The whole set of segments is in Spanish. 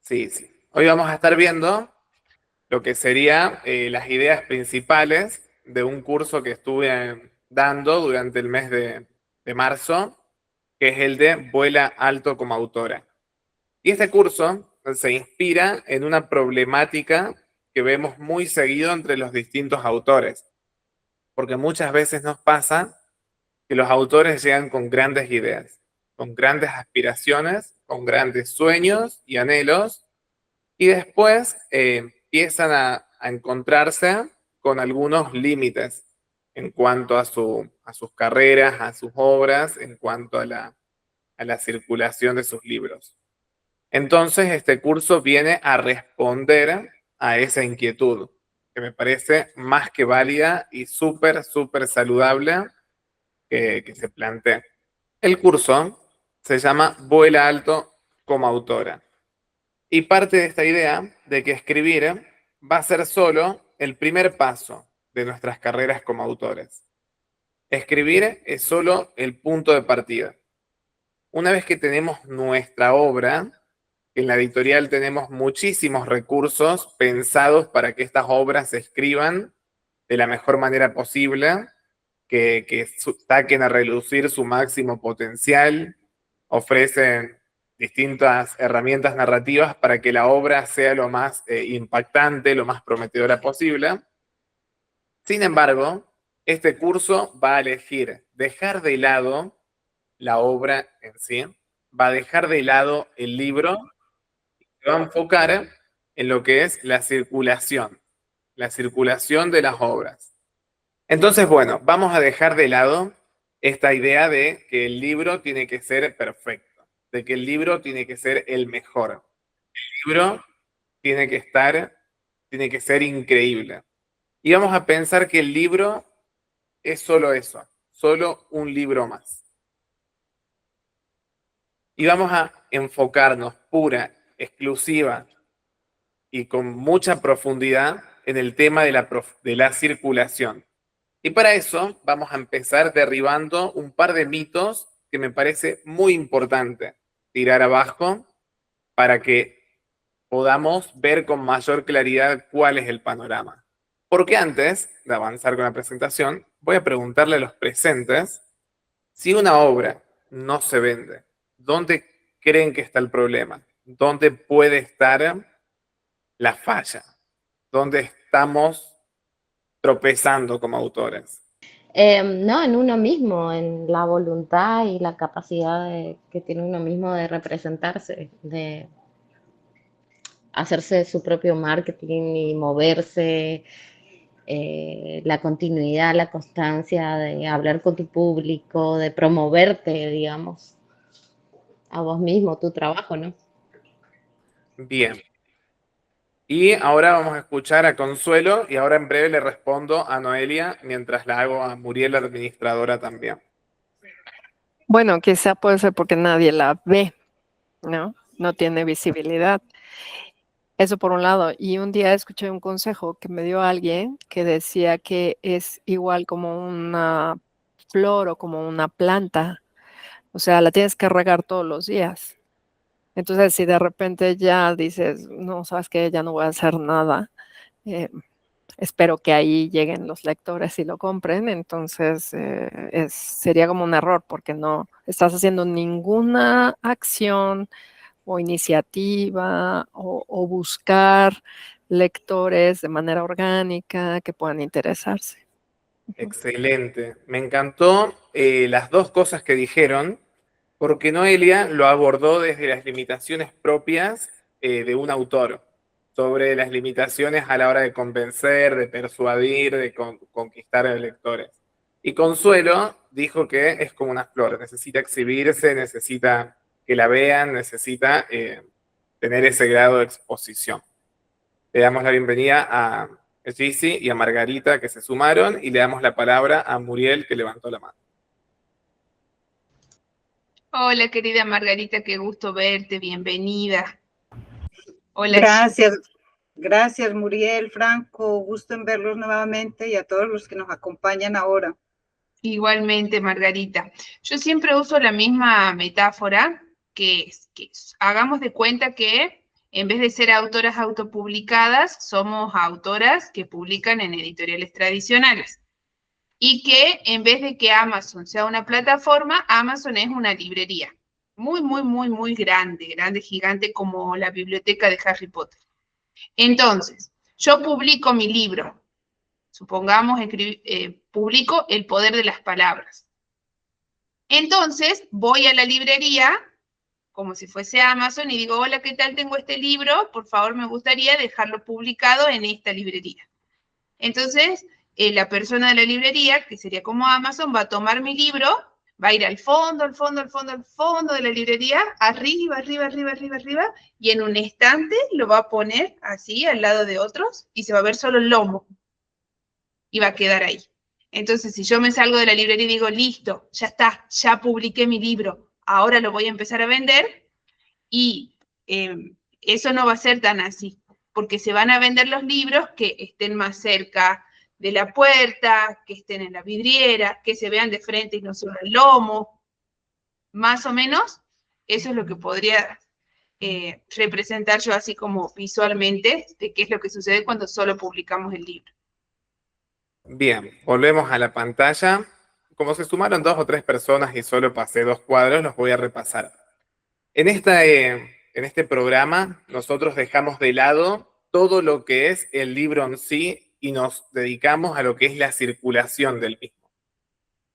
Sí, sí. Hoy vamos a estar viendo lo que serían las ideas principales de un curso que estuve dando durante el mes de marzo, que es el de Vuela Alto como Autora. Y este curso se inspira en una problemática que vemos muy seguido entre los distintos autores, porque muchas veces nos pasa que los autores llegan con grandes ideas, con grandes aspiraciones, con grandes sueños y anhelos, y después empiezan a encontrarse con algunos límites en cuanto a sus carreras, a sus obras, en cuanto a la circulación de sus libros. Entonces, este curso viene a responder a esa inquietud, que me parece más que válida y súper, súper saludable que se plantea. El curso se llama Vuela Alto como Autora. Y parte de esta idea de que escribir va a ser solo el primer paso de nuestras carreras como autores. Escribir es solo el punto de partida. Una vez que tenemos nuestra obra, en la editorial tenemos muchísimos recursos pensados para que estas obras se escriban de la mejor manera posible, que saquen a relucir su máximo potencial, ofrecen distintas herramientas narrativas para que la obra sea lo más impactante, lo más prometedora posible. Sin embargo, este curso va a elegir dejar de lado la obra en sí, va a dejar de lado el libro, se va a enfocar en lo que es la circulación de las obras. Entonces, bueno, vamos a dejar de lado esta idea de que el libro tiene que ser perfecto, de que el libro tiene que ser el mejor. El libro tiene que tiene que ser increíble. Y vamos a pensar que el libro es solo eso, solo un libro más. Y vamos a enfocarnos pura, exclusiva y con mucha profundidad en el tema de la circulación. Y para eso vamos a empezar derribando un par de mitos que me parece muy importante tirar abajo para que podamos ver con mayor claridad cuál es el panorama. Porque antes de avanzar con la presentación, voy a preguntarle a los presentes si una obra no se vende, ¿dónde creen que está el problema? ¿Dónde puede estar la falla? ¿Dónde estamos tropezando como autores? No, en uno mismo, en la voluntad y la capacidad que tiene uno mismo de representarse, de hacerse su propio marketing y moverse, la continuidad, la constancia de hablar con tu público, de promoverte, digamos, a vos mismo, tu trabajo, ¿no? Bien. Y ahora vamos a escuchar a Consuelo y ahora en breve le respondo a Noelia mientras la hago a Muriel, la administradora también. Bueno, quizá puede ser porque nadie la ve, ¿no? No tiene visibilidad. Eso por un lado. Y un día escuché un consejo que me dio alguien que decía que es igual como una flor o como una planta. O sea, la tienes que regar todos los días. Entonces, si de repente ya dices, no, sabes que ya no voy a hacer nada, eh, espero que ahí lleguen los lectores y lo compren. Entonces, sería como un error porque no estás haciendo ninguna acción o iniciativa o buscar lectores de manera orgánica que puedan interesarse. Excelente. Me encantó las dos cosas que dijeron, porque Noelia lo abordó desde las limitaciones propias de un autor, sobre las limitaciones a la hora de convencer, de persuadir, de conquistar a los lectores. Y Consuelo dijo que es como una flor, necesita exhibirse, necesita que la vean, necesita tener ese grado de exposición. Le damos la bienvenida a Gizzy y a Margarita que se sumaron y le damos la palabra a Muriel que levantó la mano. Hola, querida Margarita, qué gusto verte, bienvenida. Hola, Gracias, gracias Muriel, Franco, gusto en verlos nuevamente y a todos los que nos acompañan ahora. igualmente, Margarita. Yo siempre uso la misma metáfora, que hagamos de cuenta que En vez de ser autoras autopublicadas, somos autoras que publican en editoriales tradicionales. Y que en vez de que Amazon sea una plataforma, Amazon es una librería. Muy, muy, muy, muy grande, grande, gigante, como la biblioteca de Harry Potter. Entonces, yo publico mi libro. Supongamos, publico El poder de las palabras. Entonces, voy a la librería, como si fuese Amazon, y digo, hola, ¿qué tal? Tengo este libro, por favor, me gustaría dejarlo publicado en esta librería. Entonces, la persona de la librería, que sería como Amazon, va a tomar mi libro, va a ir al fondo, al fondo, al fondo, al fondo de la librería, arriba, arriba, arriba, arriba, arriba, y en un estante lo va a poner así, al lado de otros, y se va a ver solo el lomo, y va a quedar ahí. Entonces, si yo me salgo de la librería y digo, listo, ya está, ya publiqué mi libro, ahora lo voy a empezar a vender, y eso no va a ser tan así, porque se van a vender los libros que estén más cerca de la puerta, que estén en la vidriera, que se vean de frente y no solo el lomo. Más o menos, eso es lo que podría representar yo así como visualmente de qué es lo que sucede cuando solo publicamos el libro. Bien, volvemos a la pantalla. Como se sumaron 2 o 3 personas y solo pasé 2 cuadros, los voy a repasar. En este programa, nosotros dejamos de lado todo lo que es el libro en sí y nos dedicamos a lo que es la circulación del mismo.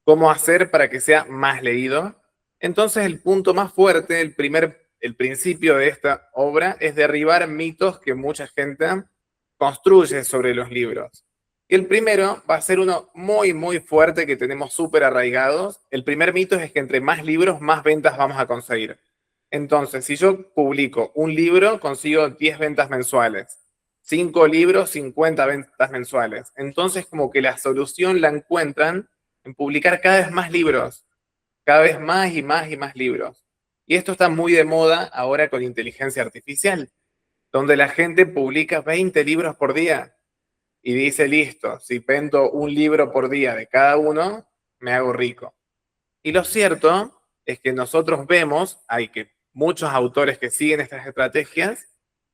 ¿Cómo hacer para que sea más leído? Entonces, el punto más fuerte, el principio de esta obra es derribar mitos que mucha gente construye sobre los libros. Y el primero va a ser uno muy, muy fuerte que tenemos súper arraigados. El primer mito es que entre más libros, más ventas vamos a conseguir. Entonces, si yo publico un libro, consigo 10 ventas mensuales. 5 libros, 50 ventas mensuales. Entonces, como que la solución la encuentran en publicar cada vez más libros. Cada vez más y más y más libros. Y esto está muy de moda ahora con inteligencia artificial, donde la gente publica 20 libros por día y dice, listo, si vendo un libro por día de cada uno, me hago rico. Y lo cierto es que nosotros vemos, hay que muchos autores que siguen estas estrategias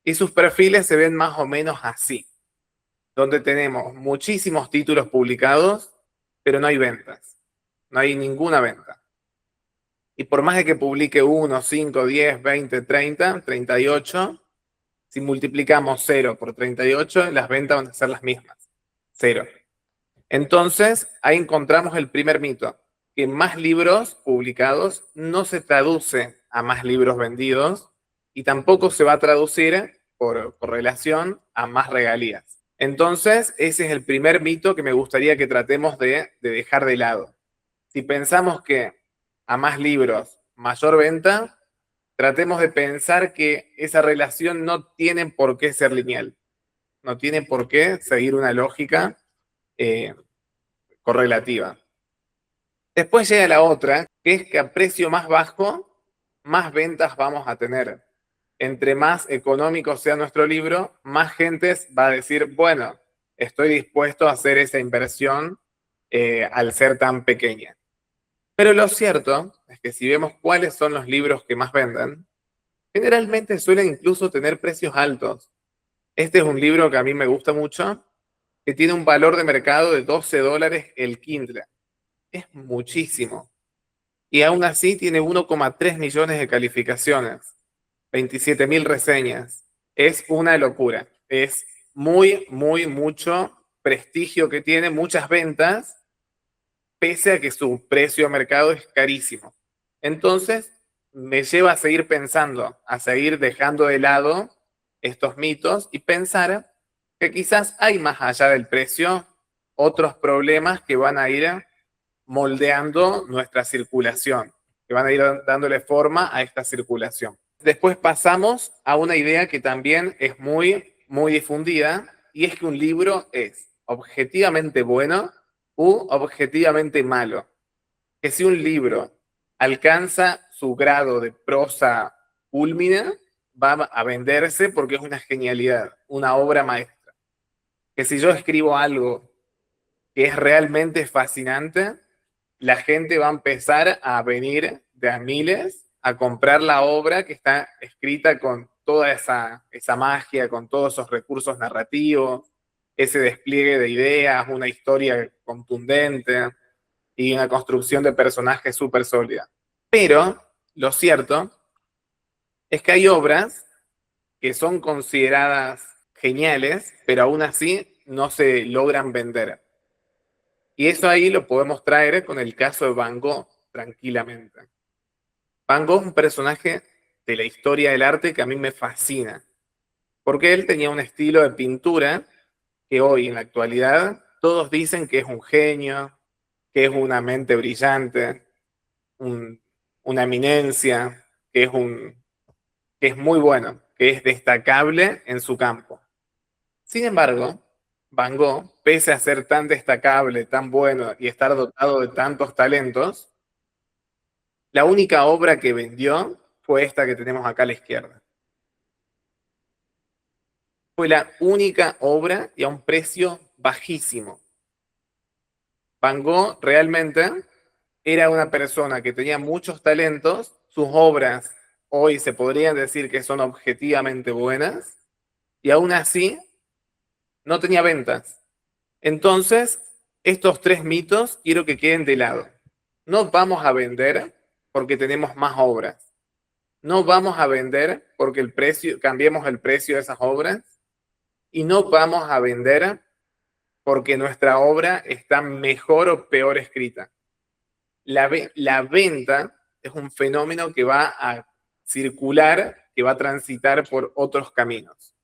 y sus perfiles se ven más o menos así, donde tenemos muchísimos títulos publicados, pero no hay ventas, no hay ninguna venta. Y por más de que publique 1, 5, 10, 20, 30, 38, si multiplicamos 0 por 38, las ventas van a ser las mismas, 0. Entonces, ahí encontramos el primer mito, que más libros publicados no se traduce a más libros vendidos y tampoco se va a traducir por correlación a más regalías. Entonces, ese es el primer mito que me gustaría que tratemos de dejar de lado. Si pensamos que a más libros, mayor venta, tratemos de pensar que esa relación no tiene por qué ser lineal, no tiene por qué seguir una lógica correlativa. Después llega la otra, que es que a precio más bajo, más ventas vamos a tener. Entre más económico sea nuestro libro, más gente va a decir, bueno, estoy dispuesto a hacer esa inversión al ser tan pequeña. Pero lo cierto es que si vemos cuáles son los libros que más venden, generalmente suelen incluso tener precios altos. Este es un libro que a mí me gusta mucho, que tiene un valor de mercado de $12 el Kindle. Es muchísimo. Y aún así tiene 1,3 millones de calificaciones, 27.000 reseñas. Es una locura. Es muy, muy, mucho prestigio que tiene, muchas ventas, pese a que su precio de mercado es carísimo. Entonces, me lleva a seguir pensando, a seguir dejando de lado estos mitos y pensar que quizás hay más allá del precio otros problemas que van a ir moldeando nuestra circulación, que van a ir dándole forma a esta circulación. Después pasamos a una idea que también es muy, muy difundida, y es que un libro es objetivamente bueno u objetivamente malo. Que si un libro alcanza su grado de prosa culmina, va a venderse porque es una genialidad, una obra maestra. Que si yo escribo algo que es realmente fascinante, la gente va a empezar a venir de a miles a comprar la obra que está escrita con toda esa magia, con todos esos recursos narrativos, ese despliegue de ideas, una historia contundente y una construcción de personajes súper sólida. Pero lo cierto es que hay obras que son consideradas geniales, pero aún así no se logran vender. Y eso ahí lo podemos traer con el caso de Van Gogh tranquilamente. Van Gogh es un personaje de la historia del arte que a mí me fascina, porque él tenía un estilo de pintura que hoy en la actualidad todos dicen que es un genio, que es una mente brillante, una eminencia, que es muy bueno, que es destacable en su campo. Sin embargo, Van Gogh, pese a ser tan destacable, tan bueno y estar dotado de tantos talentos, la única obra que vendió fue esta que tenemos acá a la izquierda. Fue la única obra y a un precio bajísimo. Van Gogh realmente era una persona que tenía muchos talentos, sus obras hoy se podrían decir que son objetivamente buenas, y aún así no tenía ventas. Entonces, estos tres mitos quiero que queden de lado. No vamos a vender porque tenemos más obras. No vamos a vender porque cambiemos el precio de esas obras. Y no vamos a vender porque nuestra obra está mejor o peor escrita. La venta es un fenómeno que va a circular, que va a transitar por otros caminos.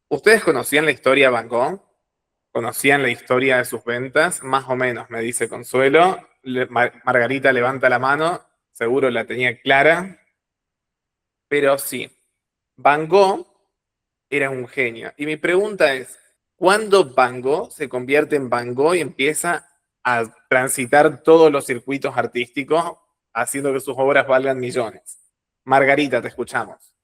¿Ustedes conocían la historia de Van Gogh? ¿Conocían la historia de sus ventas? Más o menos, me dice Consuelo. Margarita levanta la mano, seguro la tenía clara. Pero sí, Van Gogh era un genio. Y mi pregunta es, ¿cuándo Van Gogh se convierte en Van Gogh y empieza a transitar todos los circuitos artísticos, haciendo que sus obras valgan millones? Margarita, te escuchamos.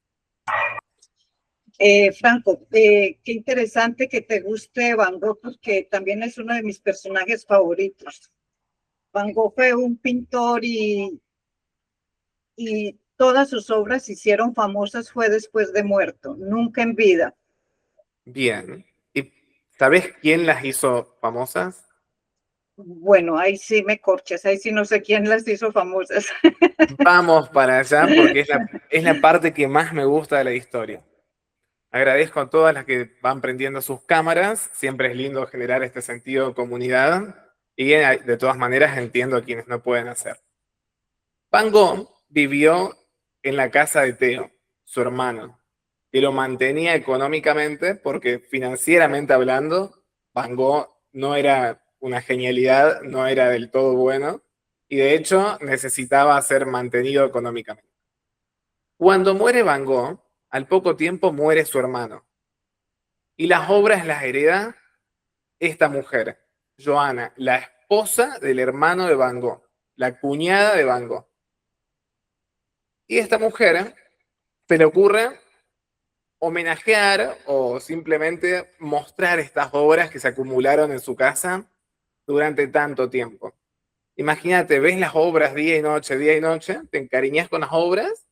Franco, qué interesante que te guste Van Gogh, porque también es uno de mis personajes favoritos. Van Gogh fue un pintor y todas sus obras se hicieron famosas fue después de muerto, nunca en vida. Bien. ¿Y sabes quién las hizo famosas? Bueno, ahí sí me corchas, ahí sí no sé quién las hizo famosas. Vamos para allá porque es la parte que más me gusta de la historia. Agradezco a todas las que van prendiendo sus cámaras. Siempre es lindo generar este sentido de comunidad. Y de todas maneras entiendo a quienes no pueden hacer. Van Gogh vivió en la casa de Theo, su hermano, que lo mantenía económicamente porque financieramente hablando, Van Gogh no era una genialidad, no era del todo bueno y de hecho necesitaba ser mantenido económicamente. Cuando muere Van Gogh, al poco tiempo muere su hermano y las obras las hereda esta mujer, Johanna, la esposa del hermano de Van Gogh, la cuñada de Van Gogh. Y esta mujer se le ocurre homenajear o simplemente mostrar estas obras que se acumularon en su casa durante tanto tiempo. Imagínate, ves las obras día y noche, te encariñas con las obras,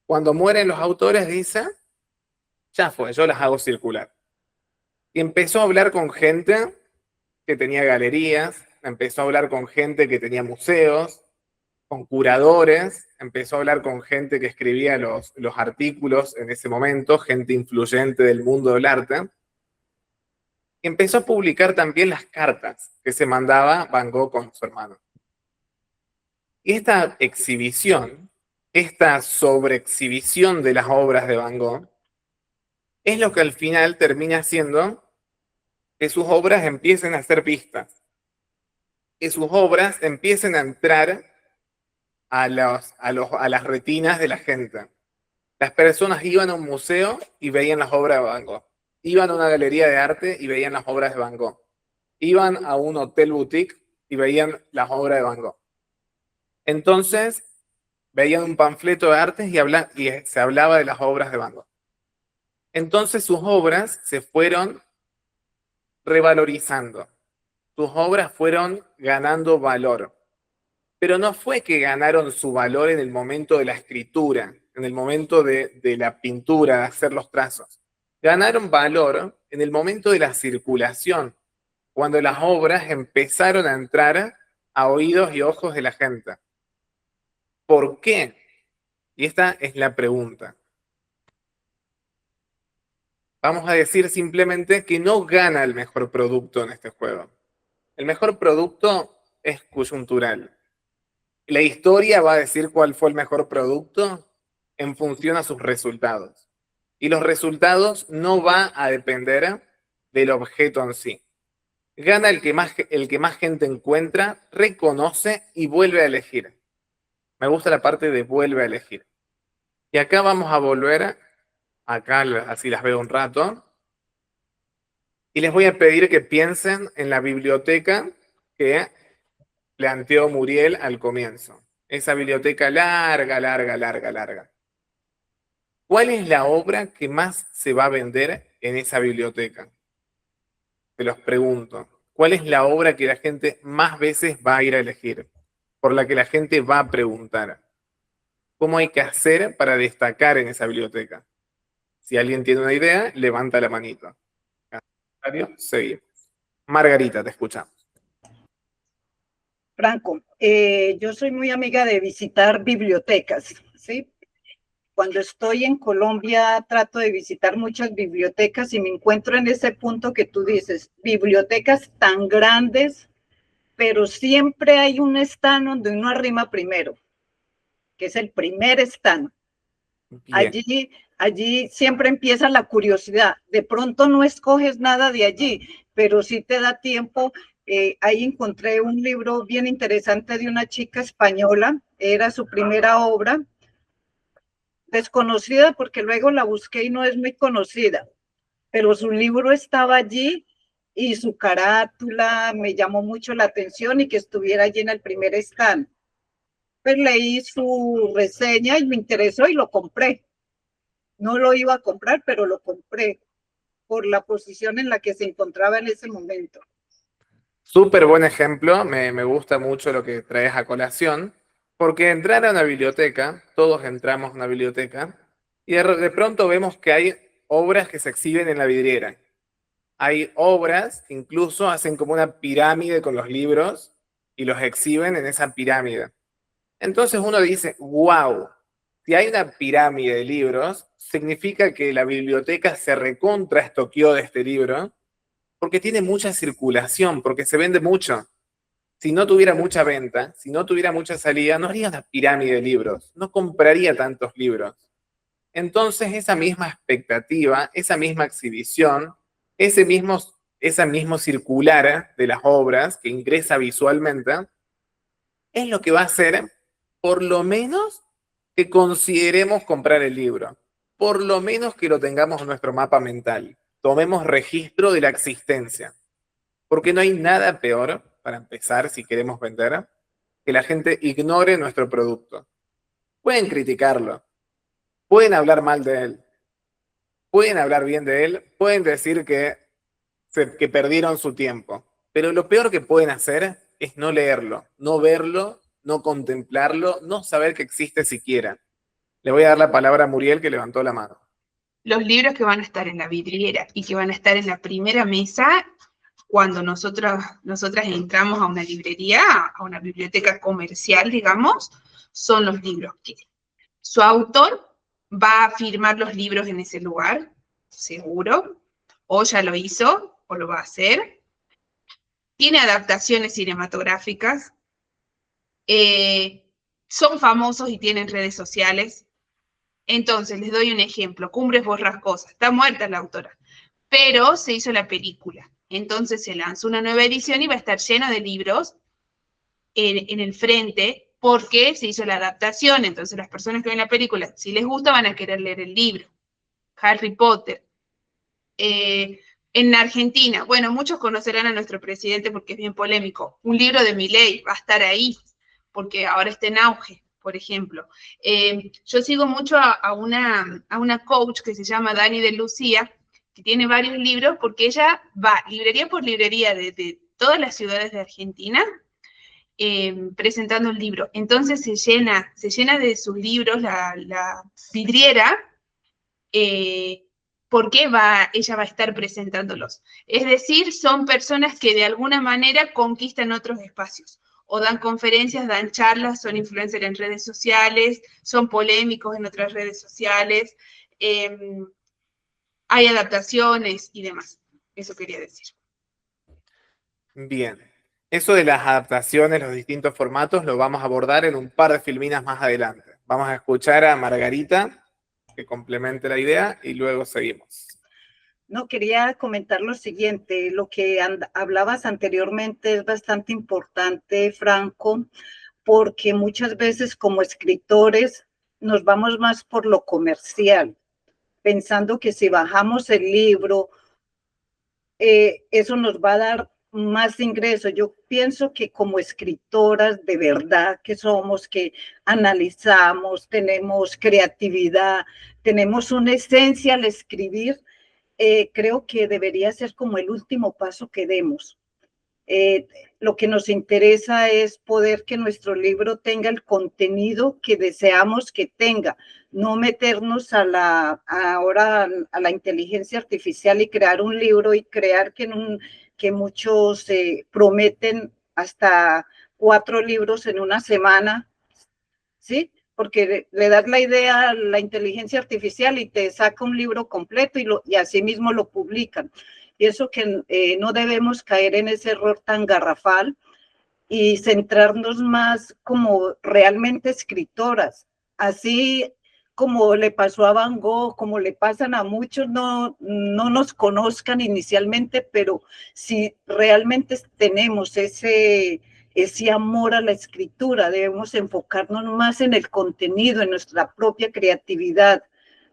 cuando mueren los autores dice, ya fue, yo las hago circular. Y empezó a hablar con gente que tenía galerías, empezó a hablar con gente que tenía museos, con curadores, empezó a hablar con gente que escribía los artículos en ese momento, gente influyente del mundo del arte. Y empezó a publicar también las cartas que se mandaba Van Gogh con su hermano. Y esta exhibición, esta sobreexhibición de las obras de Van Gogh, es lo que al final termina haciendo que sus obras empiecen a ser vistas, que sus obras empiecen a entrar a las retinas de la gente. Las personas iban a un museo y veían las obras de Van Gogh. Iban a una galería de arte y veían las obras de Van Gogh. Iban a un hotel boutique y veían las obras de Van Gogh. Entonces, veían un panfleto de arte y se hablaba de las obras de Van Gogh. Entonces, sus obras se fueron revalorizando. Sus obras fueron ganando valor. Pero no fue que ganaron su valor en el momento de la escritura, en el momento de la pintura, de hacer los trazos. Ganaron valor en el momento de la circulación, cuando las obras empezaron a entrar a oídos y ojos de la gente. ¿Por qué? Y esta es la pregunta. Vamos a decir simplemente que no gana el mejor producto en este juego. El mejor producto es coyuntural. La historia va a decir cuál fue el mejor producto en función a sus resultados. Y los resultados no van a depender del objeto en sí. Gana el que más gente encuentra, reconoce y vuelve a elegir. Me gusta la parte de vuelve a elegir. Y acá vamos a volver, acá así las veo un rato, y les voy a pedir que piensen en la biblioteca que planteó Muriel al comienzo. Esa biblioteca larga, larga, larga, larga. ¿Cuál es la obra que más se va a vender en esa biblioteca? Te los pregunto. ¿Cuál es la obra que la gente más veces va a ir a elegir? Por la que la gente va a preguntar. ¿Cómo hay que hacer para destacar en esa biblioteca? Si alguien tiene una idea, levanta la manito. Seguimos. Margarita, te escuchamos. Franco, yo soy muy amiga de visitar bibliotecas, ¿sí? Cuando estoy en Colombia trato de visitar muchas bibliotecas y me encuentro en ese punto que tú dices, bibliotecas tan grandes, pero siempre hay un stand donde uno arrima primero, que es el primer stand. Allí siempre empieza la curiosidad. De pronto no escoges nada de allí, pero sí te da tiempo. Ahí encontré un libro bien interesante de una chica española, era su primera obra, desconocida porque luego la busqué y no es muy conocida, pero su libro estaba allí y su carátula me llamó mucho la atención y que estuviera allí en el primer stand. Pues leí su reseña y me interesó y lo compré. No lo iba a comprar, pero lo compré por la posición en la que se encontraba en ese momento. Súper buen ejemplo, me gusta mucho lo que traes a colación, porque entrar a una biblioteca, todos entramos a una biblioteca, y de pronto vemos que hay obras que se exhiben en la vidriera. Hay obras que incluso hacen como una pirámide con los libros y los exhiben en esa pirámide. Entonces uno dice, wow, si hay una pirámide de libros, significa que la biblioteca se recontra estoqueó de este libro, porque tiene mucha circulación, porque se vende mucho. Si no tuviera mucha venta, si no tuviera mucha salida, no haría una pirámide de libros, no compraría tantos libros. Entonces esa misma expectativa, esa misma exhibición, esa mismo circular de las obras que ingresa visualmente, es lo que va a hacer, por lo menos, que consideremos comprar el libro. Por lo menos que lo tengamos en nuestro mapa mental. Tomemos registro de la existencia. Porque no hay nada peor, para empezar, si queremos vender, que la gente ignore nuestro producto. Pueden criticarlo, pueden hablar mal de él, pueden hablar bien de él, pueden decir que perdieron su tiempo. Pero lo peor que pueden hacer es no leerlo, no verlo, no contemplarlo, no saber que existe siquiera. Le voy a dar la palabra a Muriel, que levantó la mano. Los libros que van a estar en la vidriera y que van a estar en la primera mesa cuando nosotras entramos a una librería, a una biblioteca comercial, digamos, son los libros que su autor va a firmar los libros en ese lugar, seguro, o ya lo hizo, o lo va a hacer. Tiene adaptaciones cinematográficas, son famosos y tienen redes sociales. Entonces, les doy un ejemplo, Cumbres Borrascosas, está muerta la autora, pero se hizo la película. Entonces se lanzó una nueva edición y va a estar llena de libros en el frente porque se hizo la adaptación. Entonces las personas que ven la película, si les gusta, van a querer leer el libro. Harry Potter. En Argentina, bueno, muchos conocerán a nuestro presidente porque es bien polémico. Un libro de Milei va a estar ahí porque ahora está en auge, por ejemplo. Yo sigo mucho a una coach que se llama Dani de Lucía, que tiene varios libros, porque ella va librería por librería de todas las ciudades de Argentina presentando el libro. Entonces se llena de sus libros la vidriera, porque ella va a estar presentándolos. Es decir, son personas que de alguna manera conquistan otros espacios, o dan conferencias, dan charlas, son influencers en redes sociales, son polémicos en otras redes sociales, hay adaptaciones y demás. Eso quería decir. Bien. Eso de las adaptaciones, los distintos formatos, lo vamos a abordar en un par de filminas más adelante. Vamos a escuchar a Margarita, que complemente la idea, y luego seguimos. No, quería comentar lo siguiente, lo que hablabas anteriormente es bastante importante, Franco, porque muchas veces como escritores nos vamos más por lo comercial, pensando que si bajamos el libro, eso nos va a dar más ingresos. Yo pienso que como escritoras de verdad que somos, que analizamos, tenemos creatividad, tenemos una esencia al escribir, creo que debería ser como el último paso que demos. Lo que nos interesa es poder que nuestro libro tenga el contenido que deseamos que tenga, no meternos ahora a la inteligencia artificial y crear un libro y crear que muchos prometen hasta 4 libros en una semana, ¿sí? Porque le das la idea a la inteligencia artificial y te saca un libro completo y así mismo lo publican. Pienso que no debemos caer en ese error tan garrafal y centrarnos más como realmente escritoras. Así como le pasó a Van Gogh, como le pasan a muchos, no nos conozcan inicialmente, pero si realmente tenemos ese amor a la escritura, debemos enfocarnos más en el contenido, en nuestra propia creatividad,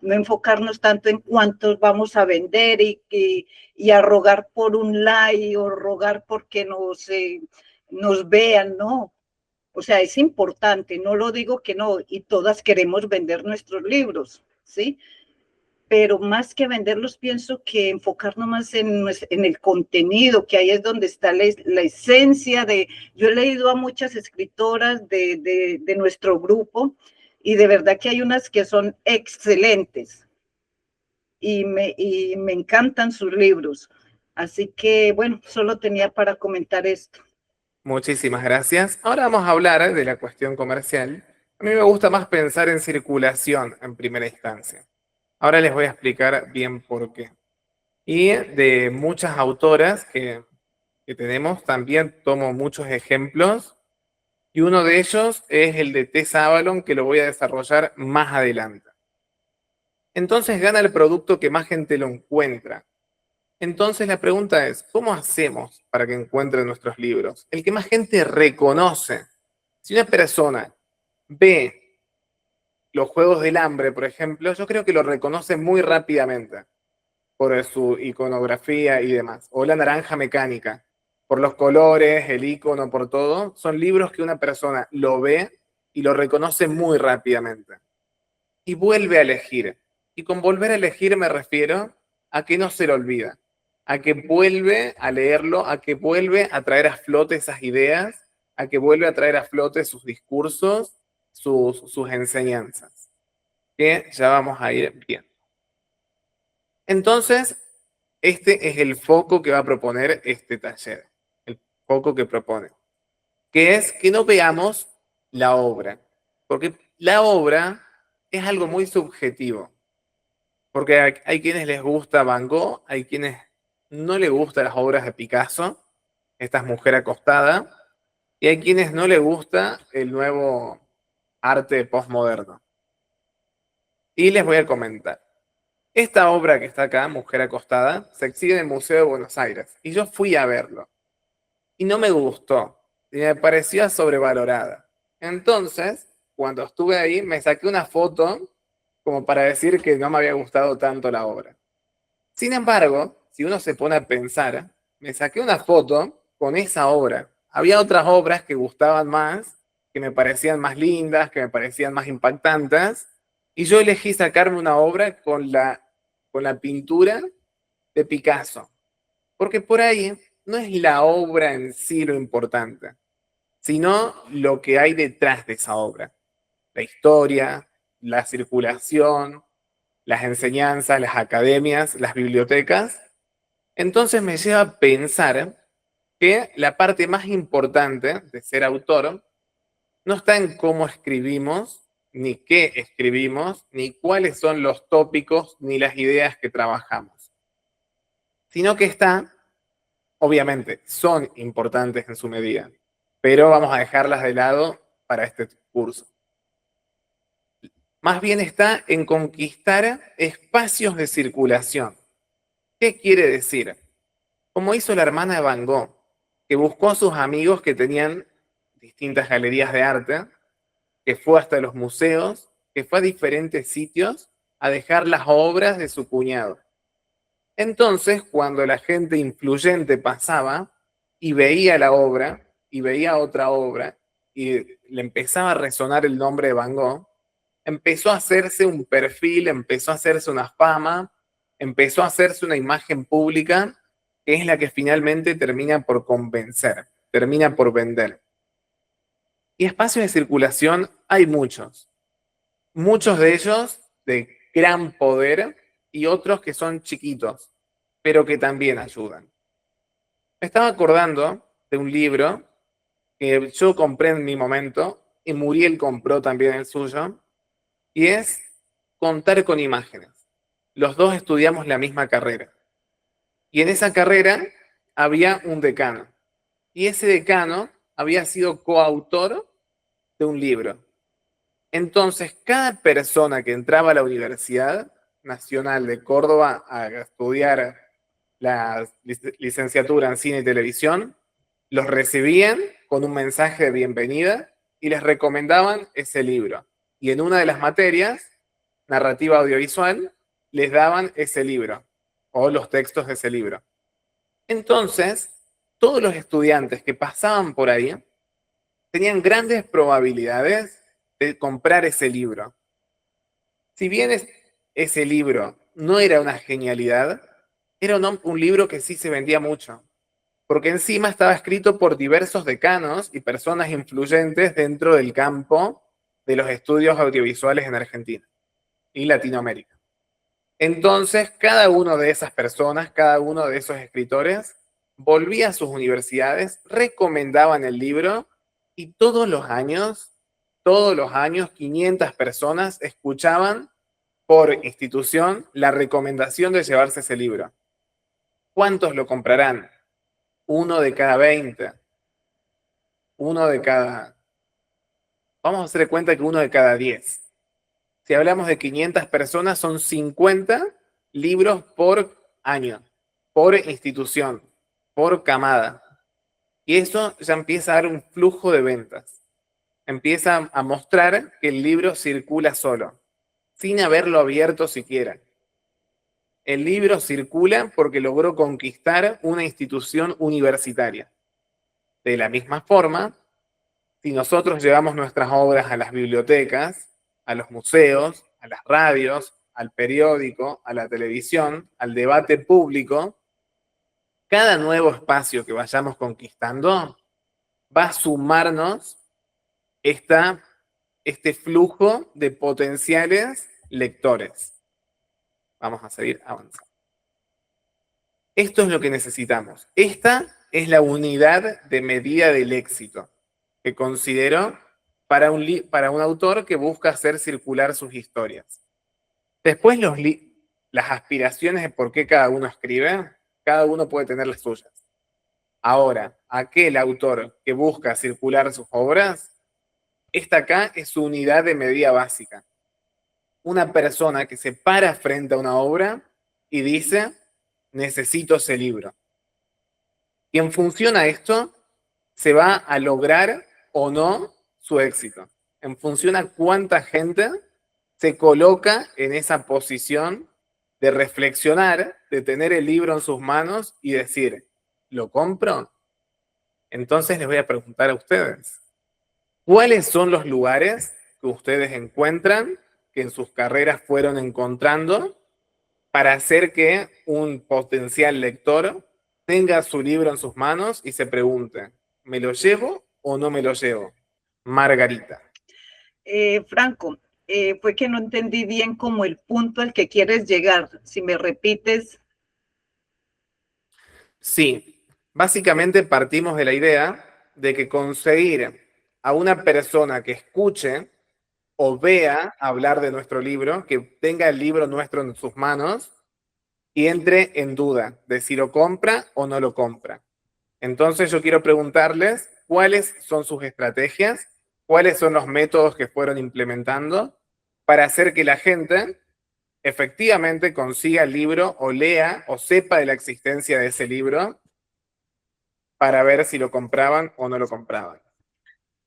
no enfocarnos tanto en cuántos vamos a vender y a rogar por un like o rogar porque nos vean, no. O sea, es importante, no lo digo que no, y todas queremos vender nuestros libros, ¿sí? Pero más que venderlos, pienso que enfocarnos más en el contenido, que ahí es donde está la esencia de... Yo he leído a muchas escritoras de nuestro grupo y de verdad que hay unas que son excelentes y me encantan sus libros. Así que, bueno, solo tenía para comentar esto. Muchísimas gracias. Ahora vamos a hablar de la cuestión comercial. A mí me gusta más pensar en circulación en primera instancia. Ahora les voy a explicar bien por qué. Y de muchas autoras que tenemos, también tomo muchos ejemplos. Y uno de ellos es el de Tessa Avalon, que lo voy a desarrollar más adelante. Entonces gana el producto que más gente lo encuentra. Entonces la pregunta es, ¿cómo hacemos para que encuentren nuestros libros? El que más gente reconoce. Si una persona ve los Juegos del Hambre, por ejemplo, yo creo que lo reconoce muy rápidamente por su iconografía y demás. O La Naranja Mecánica, por los colores, el icono, por todo. Son libros que una persona lo ve y lo reconoce muy rápidamente. Y vuelve a elegir. Y con volver a elegir me refiero a que no se lo olvida, a que vuelve a leerlo, a que vuelve a traer a flote esas ideas, a que vuelve a traer a flote sus discursos, sus enseñanzas, que ya vamos a ir viendo. Entonces, este es el foco que va a proponer este taller, el foco que propone, que es que no veamos la obra, porque la obra es algo muy subjetivo, porque hay quienes les gusta Van Gogh, hay quienes no les gustan las obras de Picasso, esta es Mujer acostada, y hay quienes no les gusta el nuevo arte postmoderno. Y les voy a comentar. Esta obra que está acá, Mujer acostada, se exhibe en el Museo de Buenos Aires, y yo fui a verlo, y no me gustó, y me parecía sobrevalorada. Entonces, cuando estuve ahí, me saqué una foto como para decir que no me había gustado tanto la obra. Sin embargo, si uno se pone a pensar, me saqué una foto con esa obra. Había otras obras que gustaban más, que me parecían más lindas, que me parecían más impactantes, y yo elegí sacarme una obra con la pintura de Picasso, porque por ahí no es la obra en sí lo importante, sino lo que hay detrás de esa obra. La historia, la circulación, las enseñanzas, las academias, las bibliotecas. Entonces me lleva a pensar que la parte más importante de ser autor no está en cómo escribimos, ni qué escribimos, ni cuáles son los tópicos, ni las ideas que trabajamos, sino que está, obviamente, son importantes en su medida, pero vamos a dejarlas de lado para este curso. Más bien está en conquistar espacios de circulación. ¿Qué quiere decir? Como hizo la hermana de Van Gogh, que buscó a sus amigos que tenían distintas galerías de arte, que fue hasta los museos, que fue a diferentes sitios a dejar las obras de su cuñado. Entonces, cuando la gente influyente pasaba y veía la obra, y veía otra obra, y le empezaba a resonar el nombre de Van Gogh, empezó a hacerse un perfil, empezó a hacerse una fama, empezó a hacerse una imagen pública, que es la que finalmente termina por convencer, termina por vender. Y espacios de circulación hay muchos. Muchos de ellos de gran poder y otros que son chiquitos, pero que también ayudan. Me estaba acordando de un libro que yo compré en mi momento y Muriel compró también el suyo, y es Contar con imágenes. Los dos estudiamos la misma carrera. Y en esa carrera había un decano. Y ese decano había sido coautor de un libro. Entonces, cada persona que entraba a la Universidad Nacional de Córdoba a estudiar la licenciatura en cine y televisión, los recibían con un mensaje de bienvenida y les recomendaban ese libro. Y en una de las materias, narrativa audiovisual, les daban ese libro o los textos de ese libro. Entonces, todos los estudiantes que pasaban por ahí tenían grandes probabilidades de comprar ese libro. Si bien ese libro no era una genialidad, era un libro que sí se vendía mucho, porque encima estaba escrito por diversos decanos y personas influyentes dentro del campo de los estudios audiovisuales en Argentina y Latinoamérica. Entonces, cada una de esas personas, cada uno de esos escritores, volvía a sus universidades, recomendaban el libro y todos los años, 500 personas escuchaban por institución la recomendación de llevarse ese libro. ¿Cuántos lo comprarán? 1 de cada 20. 1 de cada... Vamos a hacer de cuenta que 1 de cada 10. Si hablamos de 500 personas, son 50 libros por año, por institución, por camada. Y eso ya empieza a dar un flujo de ventas. Empieza a mostrar que el libro circula solo, sin haberlo abierto siquiera. El libro circula porque logró conquistar una institución universitaria. De la misma forma, si nosotros llevamos nuestras obras a las bibliotecas, a los museos, a las radios, al periódico, a la televisión, al debate público, cada nuevo espacio que vayamos conquistando va a sumarnos este flujo de potenciales lectores. Vamos a seguir avanzando. Esto es lo que necesitamos. Esta es la unidad de medida del éxito que considero para un autor que busca hacer circular sus historias. Después las aspiraciones de por qué cada uno escribe, cada uno puede tener las suyas. Ahora, aquel autor que busca circular sus obras, esta acá es su unidad de medida básica. Una persona que se para frente a una obra y dice, necesito ese libro. Y en función a esto, se va a lograr o no su éxito. En función a cuánta gente se coloca en esa posición de reflexionar, de tener el libro en sus manos y decir, ¿lo compro? Entonces les voy a preguntar a ustedes, ¿cuáles son los lugares que ustedes encuentran, que en sus carreras fueron encontrando, para hacer que un potencial lector tenga su libro en sus manos y se pregunte, ¿me lo llevo o no me lo llevo? Margarita. Franco, fue que no entendí bien como el punto al que quieres llegar. Si me repites. Sí, básicamente partimos de la idea de que conseguir a una persona que escuche o vea hablar de nuestro libro, que tenga el libro nuestro en sus manos y entre en duda de si lo compra o no lo compra. Entonces yo quiero preguntarles cuáles son sus estrategias, cuáles son los métodos que fueron implementando para hacer que la gente efectivamente consiga el libro o lea o sepa de la existencia de ese libro para ver si lo compraban o no lo compraban.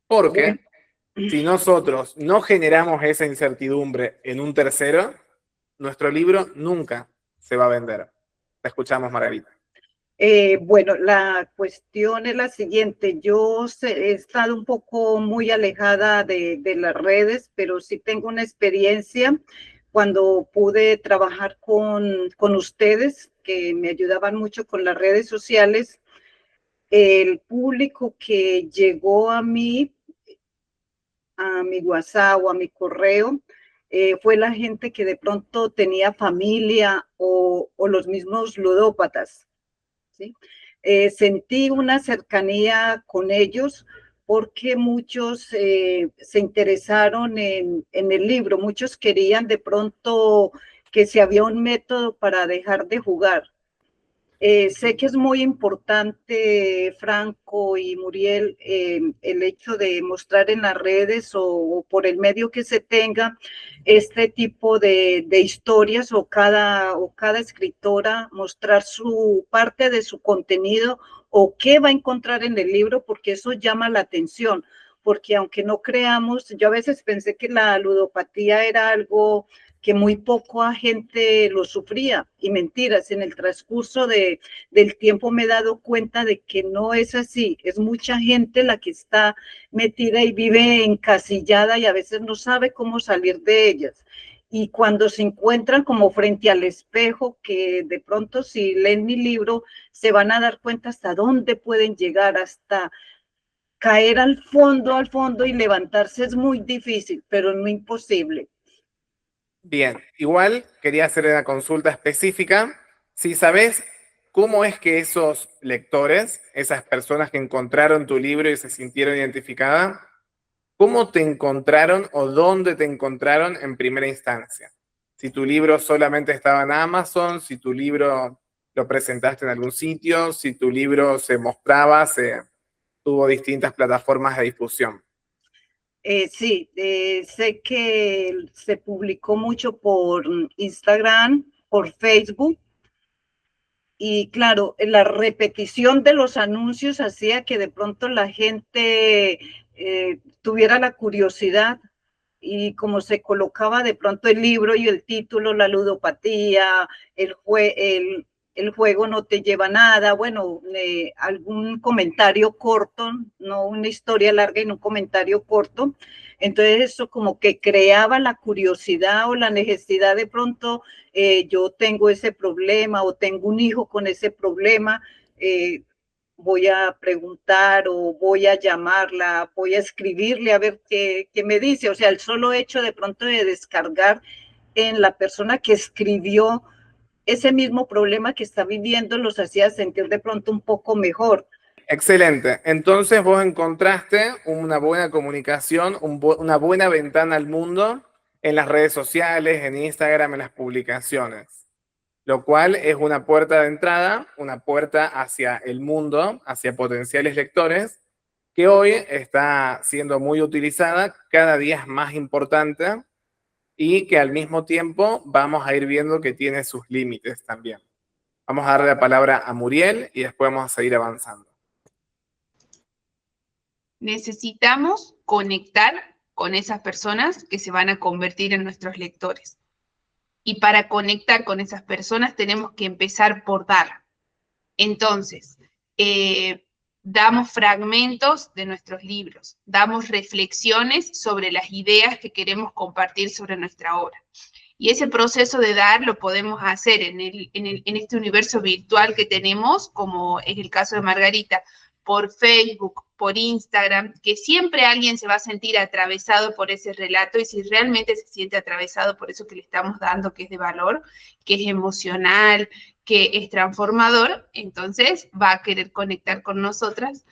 Porque si nosotros no generamos esa incertidumbre en un tercero, nuestro libro nunca se va a vender. Te escuchamos, Margarita. Bueno, la cuestión es la siguiente. Yo he estado un poco muy alejada de las redes, pero sí tengo una experiencia cuando pude trabajar con ustedes, que me ayudaban mucho con las redes sociales. El público que llegó a mí, a mi WhatsApp o a mi correo, fue la gente que de pronto tenía familia o los mismos ludópatas, ¿sí? Sentí una cercanía con ellos porque muchos se interesaron en el libro, muchos querían de pronto que si había un método para dejar de jugar. Sé que es muy importante, Franco y Muriel, el hecho de mostrar en las redes o por el medio que se tenga este tipo de historias o cada escritora mostrar su parte de su contenido o qué va a encontrar en el libro, porque eso llama la atención. Porque aunque no creamos, yo a veces pensé que la ludopatía era algo que muy poca gente lo sufría, y mentiras, en el transcurso del tiempo me he dado cuenta de que no es así, es mucha gente la que está metida y vive encasillada y a veces no sabe cómo salir de ellas. Y cuando se encuentran como frente al espejo, que de pronto si leen mi libro se van a dar cuenta hasta dónde pueden llegar, hasta caer al fondo y levantarse es muy difícil, pero no imposible. Bien, igual quería hacer una consulta específica. Si sabes cómo es que esos lectores, esas personas que encontraron tu libro y se sintieron identificadas, ¿cómo te encontraron o dónde te encontraron en primera instancia? Si tu libro solamente estaba en Amazon, si tu libro lo presentaste en algún sitio, si tu libro se mostraba, tuvo distintas plataformas de difusión. Sí, sé que se publicó mucho por Instagram, por Facebook, y claro, la repetición de los anuncios hacía que de pronto la gente tuviera la curiosidad, y como se colocaba de pronto el libro y el título, la ludopatía, el juego no te lleva a nada, bueno, algún comentario corto, no una historia larga, y un comentario corto. Entonces eso como que creaba la curiosidad o la necesidad de pronto, yo tengo ese problema o tengo un hijo con ese problema, voy a preguntar o voy a llamarla, voy a escribirle a ver qué me dice. O sea, el solo hecho de pronto de descargar en la persona que escribió ese mismo problema que está viviendo los hacía sentir de pronto un poco mejor. Excelente. Entonces vos encontraste una buena comunicación, una buena ventana al mundo en las redes sociales, en Instagram, en las publicaciones, lo cual es una puerta de entrada, una puerta hacia el mundo, hacia potenciales lectores, que hoy está siendo muy utilizada, cada día es más importante y que al mismo tiempo vamos a ir viendo que tiene sus límites también. Vamos a darle la palabra a Muriel y después vamos a seguir avanzando. Necesitamos conectar con esas personas que se van a convertir en nuestros lectores. Y para conectar con esas personas tenemos que empezar por dar. Entonces, damos fragmentos de nuestros libros, damos reflexiones sobre las ideas que queremos compartir sobre nuestra obra. Y ese proceso de dar lo podemos hacer en este universo virtual que tenemos, como es el caso de Margarita, por Facebook, por Instagram, que siempre alguien se va a sentir atravesado por ese relato, y si realmente se siente atravesado por eso que le estamos dando, que es de valor, que es emocional, que es transformador, entonces va a querer conectar con nosotras.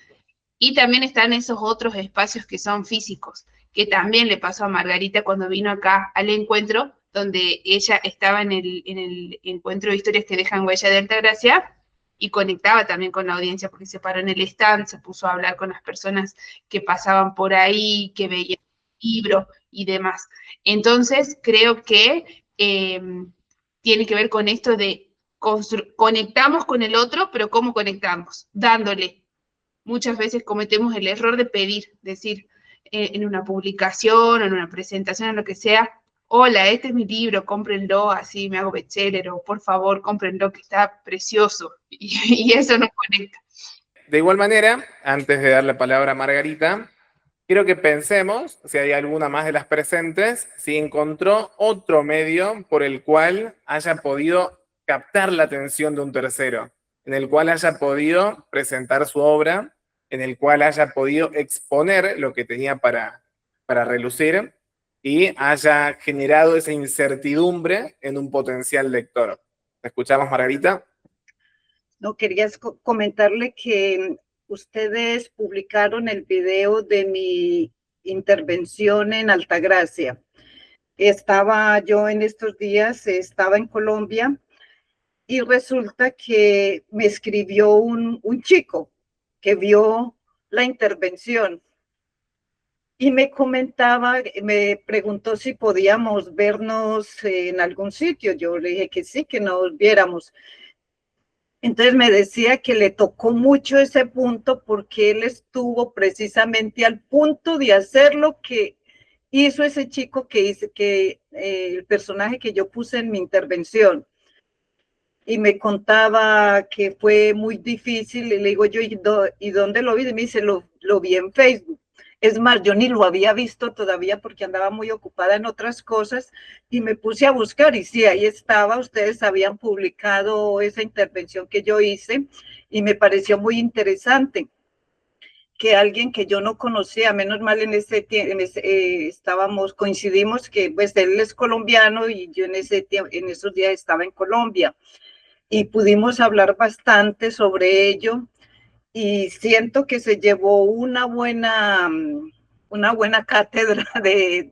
Y también están esos otros espacios que son físicos, que también le pasó a Margarita cuando vino acá al encuentro, donde ella estaba en el encuentro de historias que dejan huella de Altagracia, y conectaba también con la audiencia, porque se paró en el stand, se puso a hablar con las personas que pasaban por ahí, que veían el libro y demás. Entonces, creo que tiene que ver con esto de conectamos con el otro, pero ¿cómo conectamos? Dándole. Muchas veces cometemos el error de pedir, decir en una publicación o en una presentación o lo que sea, hola, este es mi libro, cómprenlo, así me hago bestseller, o por favor, cómprenlo que está precioso, y eso no conecta. De igual manera, antes de dar la palabra a Margarita, quiero que pensemos, si hay alguna más de las presentes, si encontró otro medio por el cual haya podido captar la atención de un tercero, en el cual haya podido presentar su obra, en el cual haya podido exponer lo que tenía para relucir y haya generado esa incertidumbre en un potencial lector. ¿Te escuchamos, Margarita? No, quería comentarle que ustedes publicaron el video de mi intervención en Altagracia. Estaba yo en estos días, estaba en Colombia, y resulta que me escribió un chico que vio la intervención y me comentaba, me preguntó si podíamos vernos en algún sitio. Yo le dije que sí, que nos viéramos. Entonces me decía que le tocó mucho ese punto porque él estuvo precisamente al punto de hacer lo que hizo ese chico que hice, el personaje que yo puse en mi intervención. Y me contaba que fue muy difícil, y le digo yo, ¿y dónde lo vi? Y me dice, lo vi en Facebook. Es más, yo ni lo había visto todavía porque andaba muy ocupada en otras cosas, y me puse a buscar, y sí, ahí estaba, ustedes habían publicado esa intervención que yo hice, y me pareció muy interesante que alguien que yo no conocía, menos mal en ese tiempo, coincidimos que pues él es colombiano y yo en esos días estaba en Colombia, y pudimos hablar bastante sobre ello, y siento que se llevó una buena cátedra de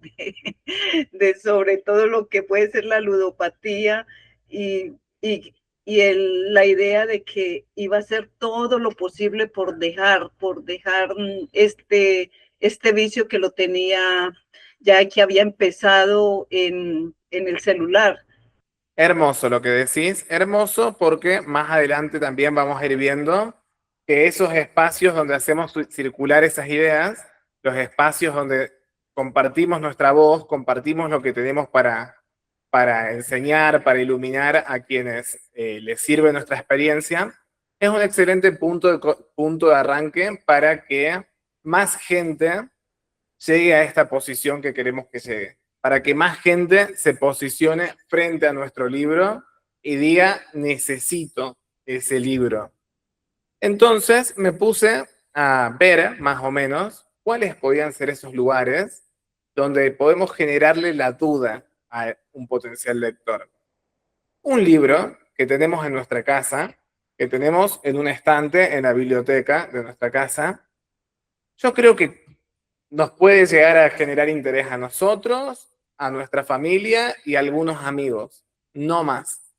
sobre todo lo que puede ser la ludopatía, y, y, la idea de que iba a hacer todo lo posible por dejar este vicio que lo tenía ya, que había empezado en el celular. Hermoso lo que decís, hermoso porque más adelante también vamos a ir viendo que esos espacios donde hacemos circular esas ideas, los espacios donde compartimos nuestra voz, compartimos lo que tenemos para enseñar, para iluminar a quienes les sirve nuestra experiencia, es un excelente punto de arranque para que más gente llegue a esta posición que queremos que llegue, para que más gente se posicione frente a nuestro libro y diga, necesito ese libro. Entonces me puse a ver más o menos cuáles podían ser esos lugares donde podemos generarle la duda a un potencial lector. Un libro que tenemos en nuestra casa, que tenemos en un estante en la biblioteca de nuestra casa, yo creo que nos puede llegar a generar interés a nosotros, a nuestra familia y a algunos amigos, no más.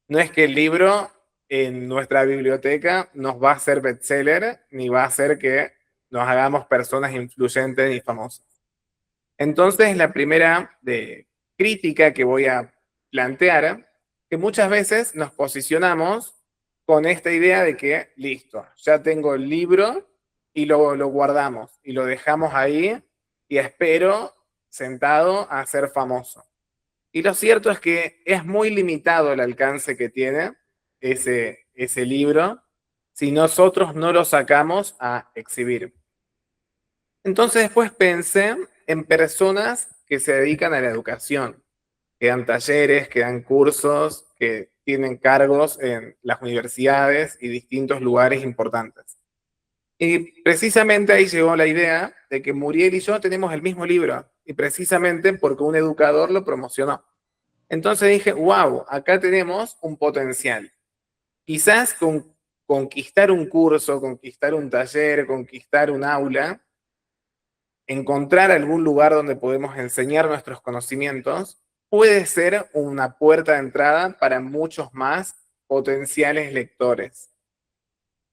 No es que el libro en nuestra biblioteca nos va a hacer bestseller, ni va a hacer que nos hagamos personas influyentes ni famosas. Entonces, la primera crítica que voy a plantear, que muchas veces nos posicionamos con esta idea de que, listo, ya tengo el libro y lo guardamos y lo dejamos ahí y espero sentado a ser famoso. Y lo cierto es que es muy limitado el alcance que tiene ese libro si nosotros no lo sacamos a exhibir. Entonces después pensé en personas que se dedican a la educación, que dan talleres, que dan cursos, que tienen cargos en las universidades y distintos lugares importantes. Y precisamente ahí llegó la idea de que Muriel y yo tenemos el mismo libro, y precisamente porque un educador lo promocionó. Entonces dije, wow, acá tenemos un potencial. Quizás con conquistar un curso, conquistar un taller, conquistar un aula, encontrar algún lugar donde podemos enseñar nuestros conocimientos, puede ser una puerta de entrada para muchos más potenciales lectores.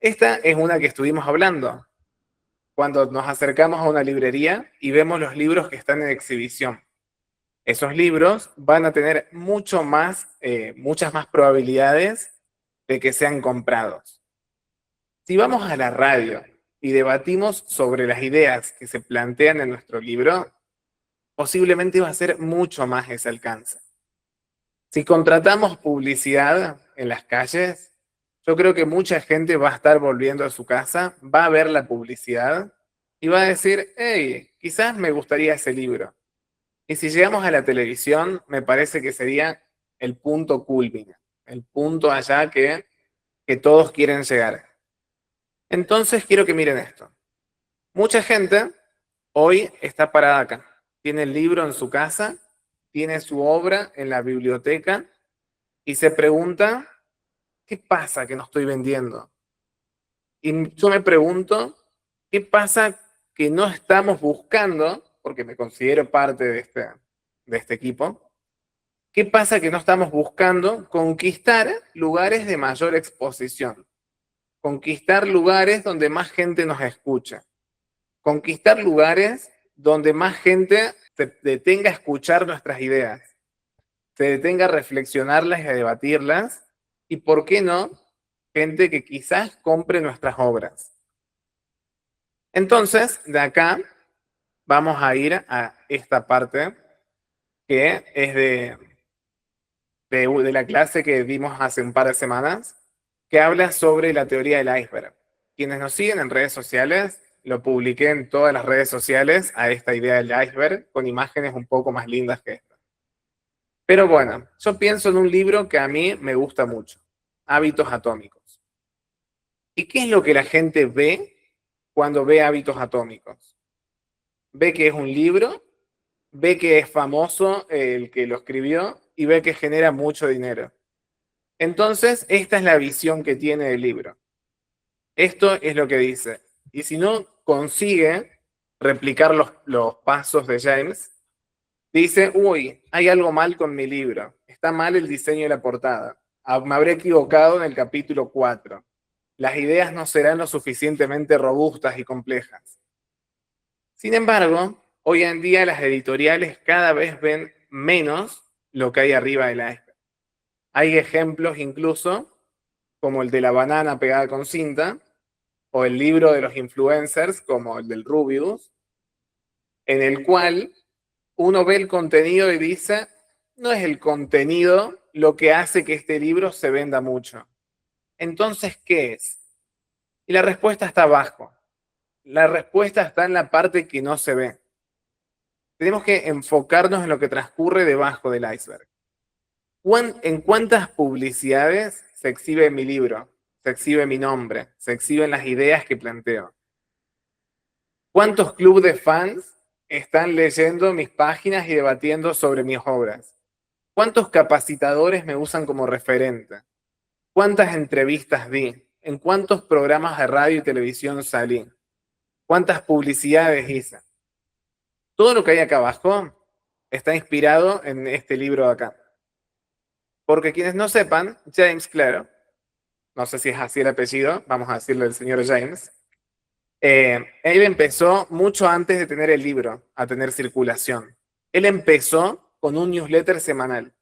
Esta es una que estuvimos hablando, cuando nos acercamos a una librería y vemos los libros que están en exhibición. Esos libros van a tener muchas más probabilidades de que sean comprados. Si vamos a la radio y debatimos sobre las ideas que se plantean en nuestro libro, posiblemente va a ser mucho más ese alcance. Si contratamos publicidad en las calles, yo creo que mucha gente va a estar volviendo a su casa, va a ver la publicidad y va a decir, hey, quizás me gustaría ese libro. Y si llegamos a la televisión, me parece que sería el punto culmine, el punto allá que todos quieren llegar. Entonces quiero que miren esto. Mucha gente hoy está parada acá. Tiene el libro en su casa, tiene su obra en la biblioteca y se pregunta, ¿qué pasa que no estoy vendiendo? Y yo me pregunto, ¿qué pasa que no estamos buscando, porque me considero parte de este equipo, ¿qué pasa que no estamos buscando conquistar lugares de mayor exposición? Conquistar lugares donde más gente nos escucha. Conquistar lugares donde más gente se detenga a escuchar nuestras ideas, se detenga a reflexionarlas y a debatirlas, y por qué no, gente que quizás compre nuestras obras. Entonces, de acá vamos a ir a esta parte que es de la clase que dimos hace un par de semanas, que habla sobre la teoría del iceberg. Quienes nos siguen en redes sociales, lo publiqué en todas las redes sociales a esta idea del iceberg, con imágenes un poco más lindas que esta. Pero bueno, yo pienso en un libro que a mí me gusta mucho, Hábitos Atómicos. ¿Y qué es lo que la gente ve cuando ve Hábitos Atómicos? Ve que es un libro, ve que es famoso el que lo escribió y ve que genera mucho dinero. Entonces, esta es la visión que tiene del libro. Esto es lo que dice. Y si no consigue replicar los pasos de James, dice, uy, hay algo mal con mi libro. Está mal el diseño de la portada. Me habré equivocado en el capítulo 4. Las ideas no serán lo suficientemente robustas y complejas. Sin embargo, hoy en día las editoriales cada vez ven menos lo que hay arriba del iceberg. Hay ejemplos incluso, como el de la banana pegada con cinta, o el libro de los influencers, como el del Rubius, en el cual uno ve el contenido y dice, no es el contenido lo que hace que este libro se venda mucho. Entonces, ¿qué es? Y la respuesta está abajo. La respuesta está en la parte que no se ve. Tenemos que enfocarnos en lo que transcurre debajo del iceberg. ¿En cuántas publicidades se exhibe mi libro? Se exhibe mi nombre, se exhiben las ideas que planteo. ¿Cuántos clubes de fans están leyendo mis páginas y debatiendo sobre mis obras? ¿Cuántos capacitadores me usan como referente? ¿Cuántas entrevistas di? ¿En cuántos programas de radio y televisión salí? ¿Cuántas publicidades hice? Todo lo que hay acá abajo está inspirado en este libro de acá. Porque quienes no sepan, James Clear, no sé si es así el apellido, vamos a decirle el señor James, él empezó mucho antes de tener el libro, a tener circulación. Él empezó con un newsletter semanal.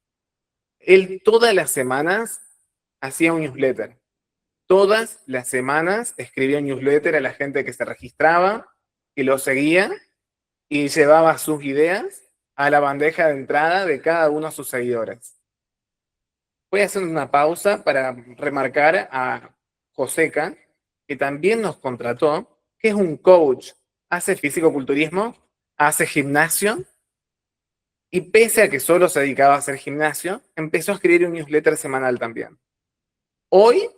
Él todas las semanas hacía un newsletter. Todas las semanas escribía un newsletter a la gente que se registraba, que lo seguía y llevaba sus ideas a la bandeja de entrada de cada uno de sus seguidores. Voy a hacer una pausa para remarcar a Joseca, que también nos contrató, que es un coach, hace fisicoculturismo, hace gimnasio, y pese a que solo se dedicaba a hacer gimnasio, empezó a escribir un newsletter semanal también. Hoy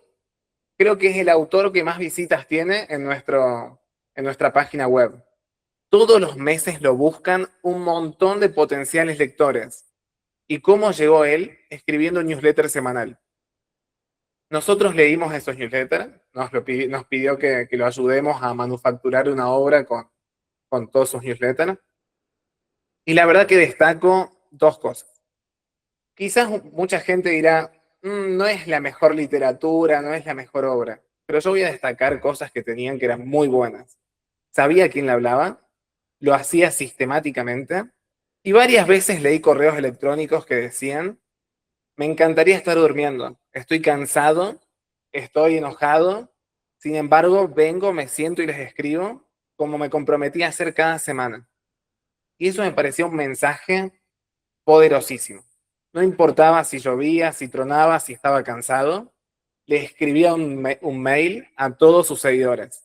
creo que es el autor que más visitas tiene en nuestra página web. Todos los meses lo buscan un montón de potenciales lectores. ¿Y cómo llegó él? Escribiendo un newsletter semanal. Nosotros leímos esos newsletters, nos pidió que lo ayudemos a manufacturar una obra con todos sus newsletters. Y la verdad que destaco dos cosas. Quizás mucha gente dirá, no es la mejor literatura, no es la mejor obra, pero yo voy a destacar cosas que tenían que eran muy buenas. Sabía quién le hablaba, lo hacía sistemáticamente, y varias veces leí correos electrónicos que decían, me encantaría estar durmiendo, estoy cansado, estoy enojado, sin embargo, vengo, me siento y les escribo como me comprometí a hacer cada semana. Y eso me pareció un mensaje poderosísimo. No importaba si llovía, si tronaba, si estaba cansado, le escribía un mail a todos sus seguidores.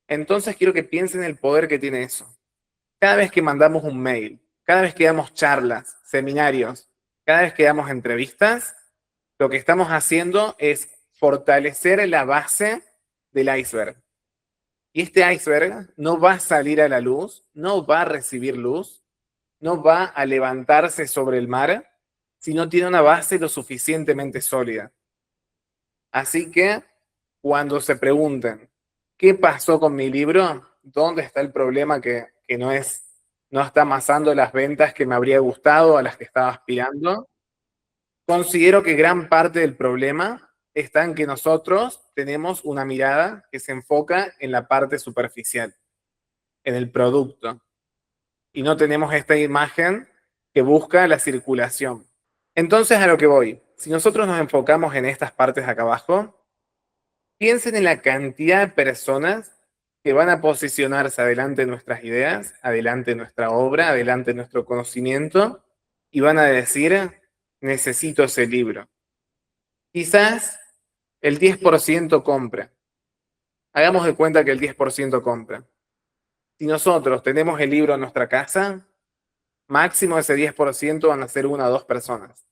Entonces quiero que piensen en el poder que tiene eso. Cada vez que mandamos un mail, cada vez que damos charlas, seminarios, cada vez que damos entrevistas, lo que estamos haciendo es fortalecer la base del iceberg. Y este iceberg no va a salir a la luz, no va a recibir luz, no va a levantarse sobre el mar si no tiene una base lo suficientemente sólida. Así que cuando se pregunten, ¿qué pasó con mi libro? ¿Dónde está el problema que no está amasando las ventas que me habría gustado, a las que estaba aspirando? Considero que gran parte del problema está en que nosotros tenemos una mirada que se enfoca en la parte superficial, en el producto, y no tenemos esta imagen que busca la circulación. Entonces, a lo que voy, si nosotros nos enfocamos en estas partes de acá abajo, piensen en la cantidad de personas que van a posicionarse adelante de nuestras ideas, adelante de nuestra obra, adelante de nuestro conocimiento, y van a decir, necesito ese libro. Quizás el 10% compra. Hagamos de cuenta que el 10% compra. Si nosotros tenemos el libro en nuestra casa, máximo ese 10% van a ser 1 o 2 personas.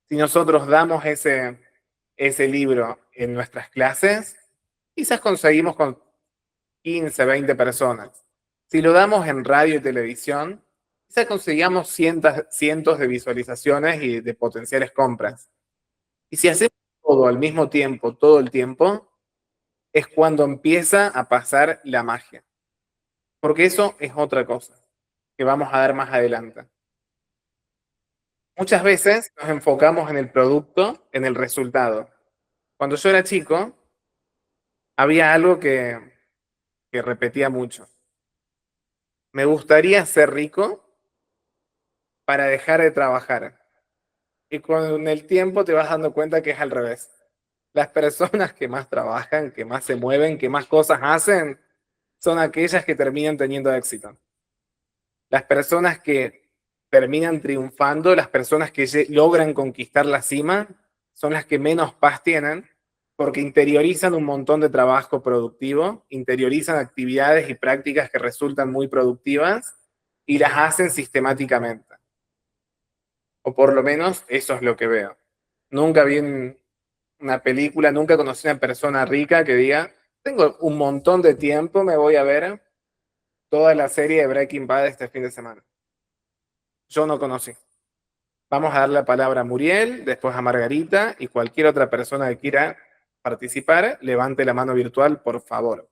Si nosotros damos ese libro en nuestras clases, quizás conseguimos con 15, 20 personas. Si lo damos en radio y televisión, quizás conseguimos cientos de visualizaciones y de potenciales compras. Y si hacemos todo al mismo tiempo, todo el tiempo, es cuando empieza a pasar la magia. Porque eso es otra cosa que vamos a ver más adelante. Muchas veces nos enfocamos en el producto, en el resultado. Cuando yo era chico, había algo que repetía mucho. Me gustaría ser rico para dejar de trabajar. Y con el tiempo te vas dando cuenta que es al revés. Las personas que más trabajan, que más se mueven, que más cosas hacen, son aquellas que terminan teniendo éxito. Las personas que terminan triunfando, las personas que logran conquistar la cima, son las que menos paz tienen, porque interiorizan un montón de trabajo productivo, interiorizan actividades y prácticas que resultan muy productivas y las hacen sistemáticamente. O por lo menos eso es lo que veo. Nunca vi una película, nunca conocí a una persona rica que diga, tengo un montón de tiempo, me voy a ver toda la serie de Breaking Bad este fin de semana. Yo no conocí. Vamos a dar la palabra a Muriel, después a Margarita y cualquier otra persona que quiera participar, levante la mano virtual, por favor.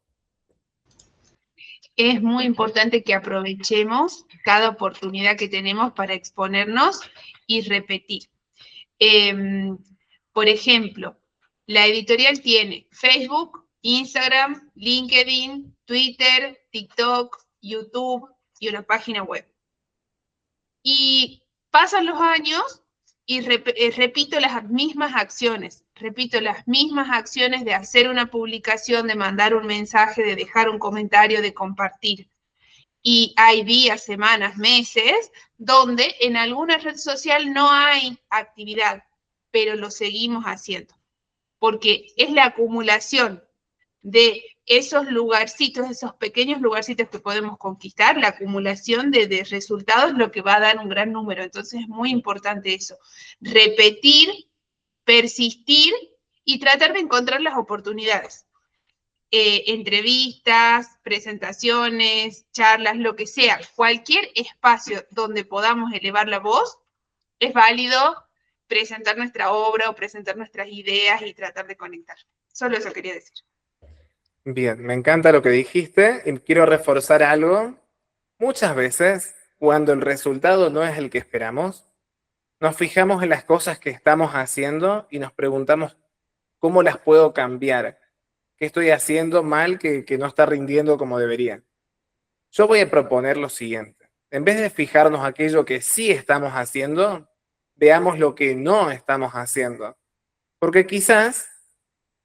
Es muy importante que aprovechemos cada oportunidad que tenemos para exponernos y repetir. Por ejemplo, la editorial tiene Facebook, Instagram, LinkedIn, Twitter, TikTok, YouTube y una página web. Y pasan los años y repito las mismas acciones. Repito las mismas acciones de hacer una publicación, de mandar un mensaje, de dejar un comentario, de compartir. Y hay días, semanas, meses, donde en alguna red social no hay actividad, pero lo seguimos haciendo. Porque es la acumulación de esos lugarcitos, esos pequeños lugarcitos que podemos conquistar, la acumulación de resultados lo que va a dar un gran número. Entonces es muy importante eso. Repetir, persistir y tratar de encontrar las oportunidades. Entrevistas, presentaciones, charlas, lo que sea, cualquier espacio donde podamos elevar la voz, es válido presentar nuestra obra o presentar nuestras ideas y tratar de conectar. Solo eso quería decir. Bien, me encanta lo que dijiste y quiero reforzar algo. Muchas veces, cuando el resultado no es el que esperamos, nos fijamos en las cosas que estamos haciendo y nos preguntamos cómo las puedo cambiar, qué estoy haciendo mal que no está rindiendo como debería. Yo voy a proponer lo siguiente. En vez de fijarnos aquello que sí estamos haciendo, veamos lo que no estamos haciendo. Porque quizás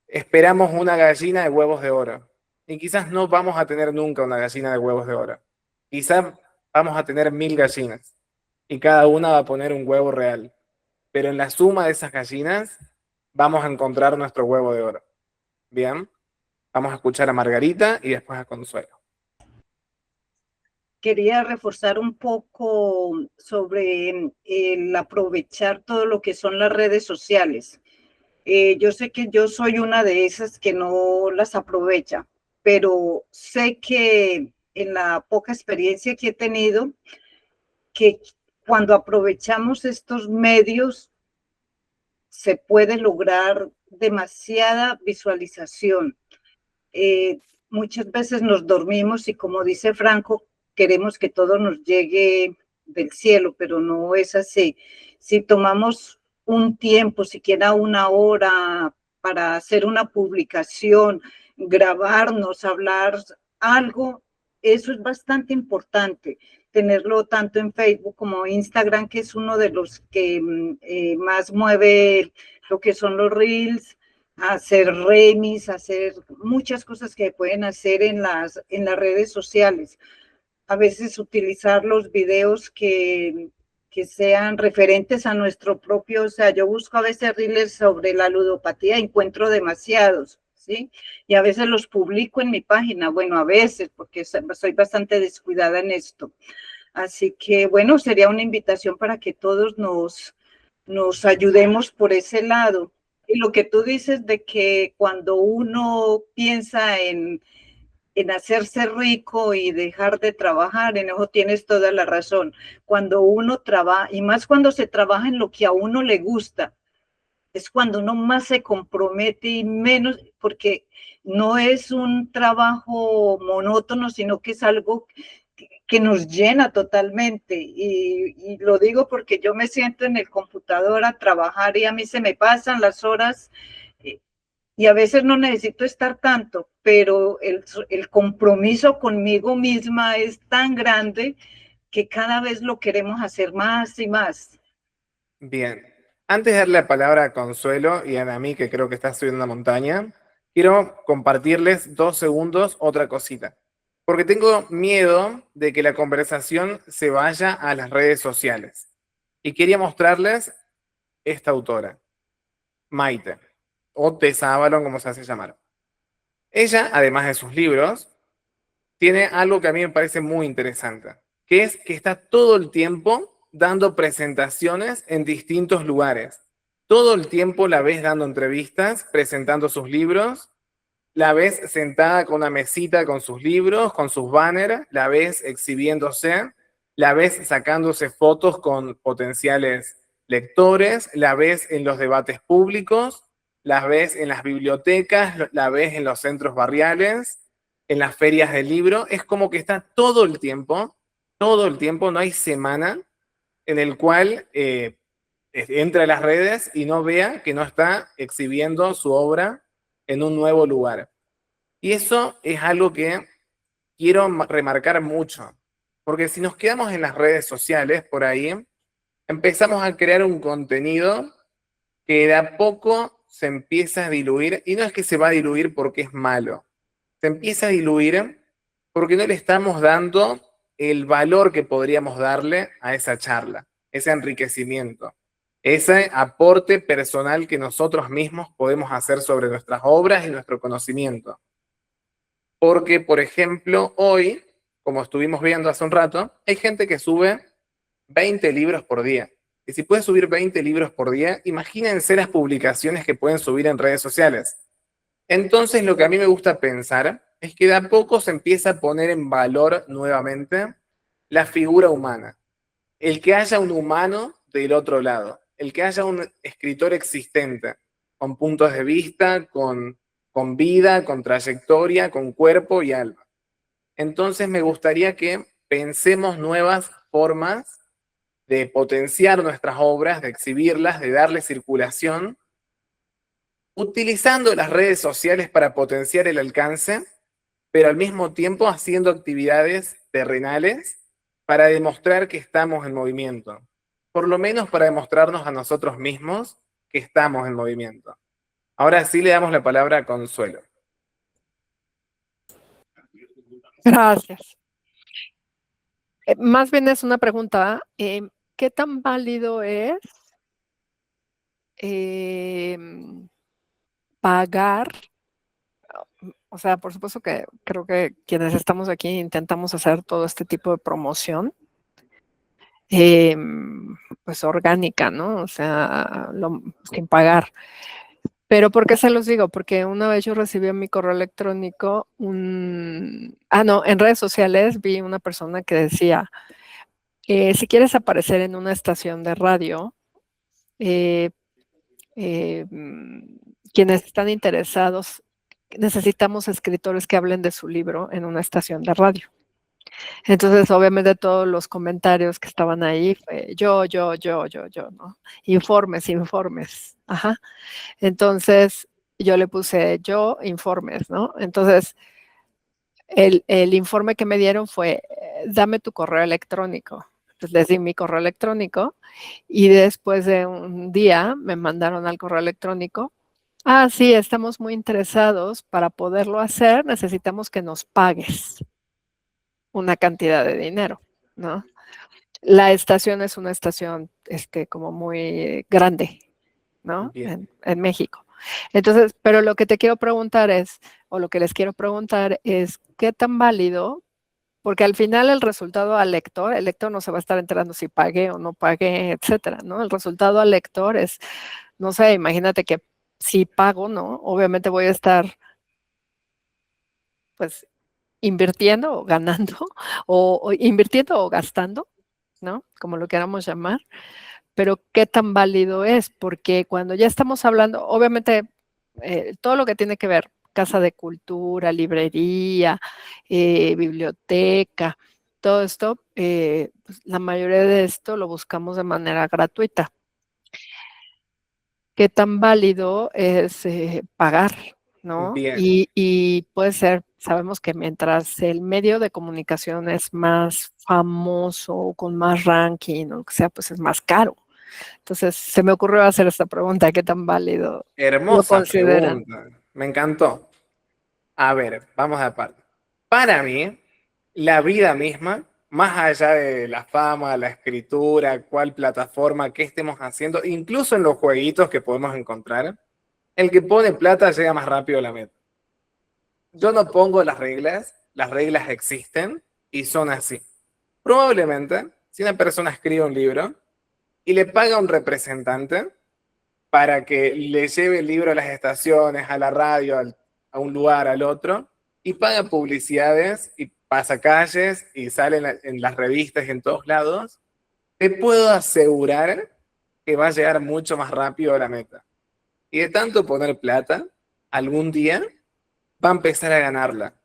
esperamos una gallina de huevos de oro y quizás no vamos a tener nunca una gallina de huevos de oro. Quizás vamos a tener 1000 gallinas y cada una va a poner un huevo real. Pero en la suma de esas gallinas vamos a encontrar nuestro huevo de oro. Bien, vamos a escuchar a Margarita y después a Consuelo. Quería reforzar un poco sobre el aprovechar todo lo que son las redes sociales. Yo sé que yo soy una de esas que no las aprovecha, pero sé que en la poca experiencia que he tenido, que cuando aprovechamos estos medios se puede lograr demasiada visualización. Muchas veces nos dormimos y, como dice Franco, queremos que todo nos llegue del cielo, pero no es así. Si tomamos un tiempo, siquiera una hora para hacer una publicación, grabarnos, hablar algo, eso es bastante importante, tenerlo tanto en Facebook como Instagram, que es uno de los que más mueve lo que son los reels, hacer remis, hacer muchas cosas que pueden hacer en las redes sociales. A veces utilizar los videos que sean referentes a nuestro propio, o sea, yo busco a veces reels sobre la ludopatía, encuentro demasiados, ¿sí? Y a veces los publico en mi página, bueno, a veces, porque soy bastante descuidada en esto. Así que, bueno, sería una invitación para que todos nos ayudemos por ese lado. Y lo que tú dices de que cuando uno piensa en hacerse rico y dejar de trabajar, en eso tienes toda la razón. Cuando uno trabaja, y más cuando se trabaja en lo que a uno le gusta, es cuando uno más se compromete y menos, porque no es un trabajo monótono, sino que es algo que nos llena totalmente. Y lo digo porque yo me siento en el computador a trabajar y a mí se me pasan las horas y a veces no necesito estar tanto, pero el compromiso conmigo misma es tan grande que cada vez lo queremos hacer más y más. Bien, antes de darle la palabra a Consuelo y a mí, que creo que está subiendo una montaña, quiero compartirles 2 segundos otra cosita. Porque tengo miedo de que la conversación se vaya a las redes sociales. Y quería mostrarles esta autora, Maite, o Tessa Avalon, como se hace llamar. Ella, además de sus libros, tiene algo que a mí me parece muy interesante, que es que está todo el tiempo dando presentaciones en distintos lugares. Todo el tiempo la ves dando entrevistas, presentando sus libros, la ves sentada con una mesita con sus libros, con sus banners, la ves exhibiéndose, la ves sacándose fotos con potenciales lectores, la ves en los debates públicos, la ves en las bibliotecas, la ves en los centros barriales, en las ferias del libro. Es como que está todo el tiempo, no hay semana en el cual entre a las redes y no vea que no está exhibiendo su obra en un nuevo lugar. Y eso es algo que quiero remarcar mucho, porque si nos quedamos en las redes sociales por ahí, empezamos a crear un contenido que de a poco se empieza a diluir, y no es que se va a diluir porque es malo, se empieza a diluir porque no le estamos dando el valor que podríamos darle a esa charla, ese enriquecimiento, ese aporte personal que nosotros mismos podemos hacer sobre nuestras obras y nuestro conocimiento. Porque, por ejemplo, hoy, como estuvimos viendo hace un rato, hay gente que sube 20 libros por día. Y si puede subir 20 libros por día, imagínense las publicaciones que pueden subir en redes sociales. Entonces, lo que a mí me gusta pensar es que de a poco se empieza a poner en valor nuevamente la figura humana. El que haya un humano del otro lado, el que haya un escritor existente, con puntos de vista, con vida, con trayectoria, con cuerpo y alma. Entonces me gustaría que pensemos nuevas formas de potenciar nuestras obras, de exhibirlas, de darle circulación, utilizando las redes sociales para potenciar el alcance, pero al mismo tiempo haciendo actividades terrenales para demostrar que estamos en movimiento. Por lo menos para demostrarnos a nosotros mismos que estamos en movimiento. Ahora sí le damos la palabra a Consuelo. Gracias. Más bien es una pregunta, ¿qué tan válido es pagar? O sea, por supuesto que creo que quienes estamos aquí intentamos hacer todo este tipo de promoción, pues orgánica, ¿no? O sea, sin pagar. Pero ¿por qué se los digo? Porque una vez yo recibí en mi correo electrónico en redes sociales vi una persona que decía, si quieres aparecer en una estación de radio, eh, quienes están interesados, necesitamos escritores que hablen de su libro en una estación de radio. Entonces, obviamente, todos los comentarios que estaban ahí fue yo, ¿no? Informes. Ajá. Entonces, yo le puse yo, informes, ¿no? Entonces, el informe que me dieron fue, dame tu correo electrónico. Entonces, les di mi correo electrónico y después de un día me mandaron al correo electrónico. Sí, estamos muy interesados. Para poderlo hacer, necesitamos que nos pagues una cantidad de dinero, ¿no? La estación es una estación como muy grande, ¿no? En México. Entonces, pero lo que te quiero preguntar es, o lo que les quiero preguntar es, ¿qué tan válido? Porque al final el resultado el lector no se va a estar enterando si pagué o no pagué, etcétera, ¿no? El resultado al lector es, no sé, imagínate que si pago, ¿no? Obviamente voy a estar, pues, invirtiendo o ganando, o invirtiendo o gastando, ¿no? Como lo queramos llamar, pero qué tan válido es, porque cuando ya estamos hablando, obviamente, todo lo que tiene que ver, casa de cultura, librería, biblioteca, todo esto, pues, la mayoría de esto lo buscamos de manera gratuita. ¿Qué tan válido es pagar? ¿No? Bien. Y puede ser, sabemos que mientras el medio de comunicación es más famoso, con más ranking o lo que sea, pues es más caro. Entonces, se me ocurrió hacer esta pregunta, ¿qué tan válido lo Hermosa consideran? pregunta. Me encantó. A ver, vamos a parte. Para mí, la vida misma, más allá de la fama, la escritura, cuál plataforma, qué estemos haciendo, incluso en los jueguitos que podemos encontrar, el que pone plata llega más rápido a la meta. Yo no pongo las reglas existen y son así. Probablemente, si una persona escribe un libro y le paga a un representante para que le lleve el libro a las estaciones, a la radio, a un lugar, al otro, y paga publicidades y pasacalles y sale en las revistas y en todos lados, te puedo asegurar que va a llegar mucho más rápido a la meta. Y de tanto poner plata, algún día va a empezar a ganarla.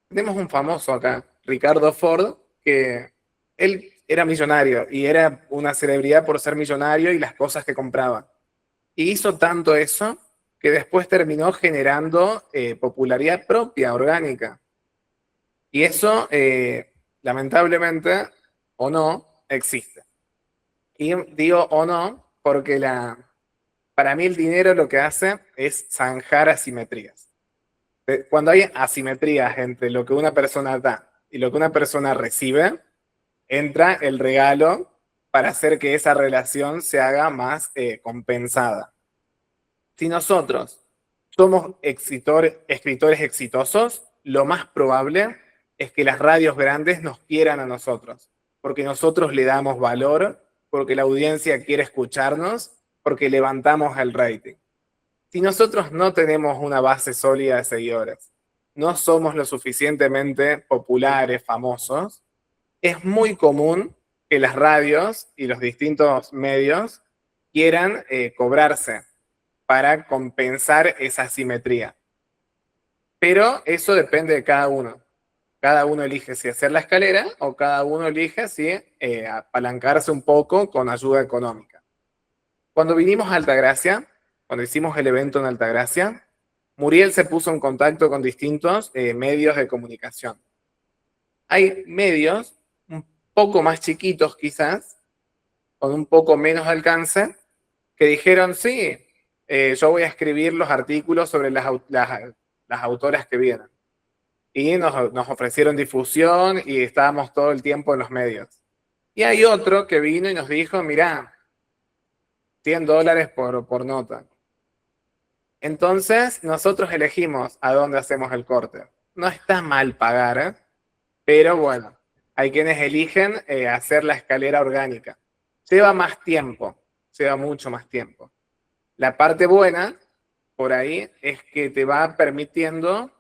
Tenemos un famoso acá, Ricardo Ford, que él era millonario y era una celebridad por ser millonario y las cosas que compraba. Y hizo tanto eso que después terminó generando popularidad propia, orgánica. Y eso, lamentablemente, o no, existe. Y digo o no porque para mí el dinero lo que hace es zanjar asimetrías. Cuando hay asimetrías entre lo que una persona da y lo que una persona recibe, entra el regalo para hacer que esa relación se haga más compensada. Si nosotros somos escritores exitosos, lo más probable es que las radios grandes nos quieran a nosotros, porque nosotros le damos valor, porque la audiencia quiere escucharnos, porque levantamos el rating. Si nosotros no tenemos una base sólida de seguidores, no somos lo suficientemente populares, famosos, es muy común que las radios y los distintos medios quieran cobrarse para compensar esa asimetría. Pero eso depende de cada uno. Cada uno elige si hacer la escalera o cada uno elige si apalancarse un poco con ayuda económica. Cuando vinimos a Altagracia, cuando hicimos el evento en Altagracia, Muriel se puso en contacto con distintos medios de comunicación. Hay medios un poco más chiquitos quizás, con un poco menos alcance, que dijeron, sí, yo voy a escribir los artículos sobre las autoras que vienen. Y nos ofrecieron difusión y estábamos todo el tiempo en los medios. Y hay otro que vino y nos dijo, mirá, $100 por nota. Entonces, nosotros elegimos a dónde hacemos el corte. No está mal pagar, pero bueno, hay quienes eligen hacer la escalera orgánica. Lleva más tiempo, lleva mucho más tiempo. La parte buena, por ahí, es que te va permitiendo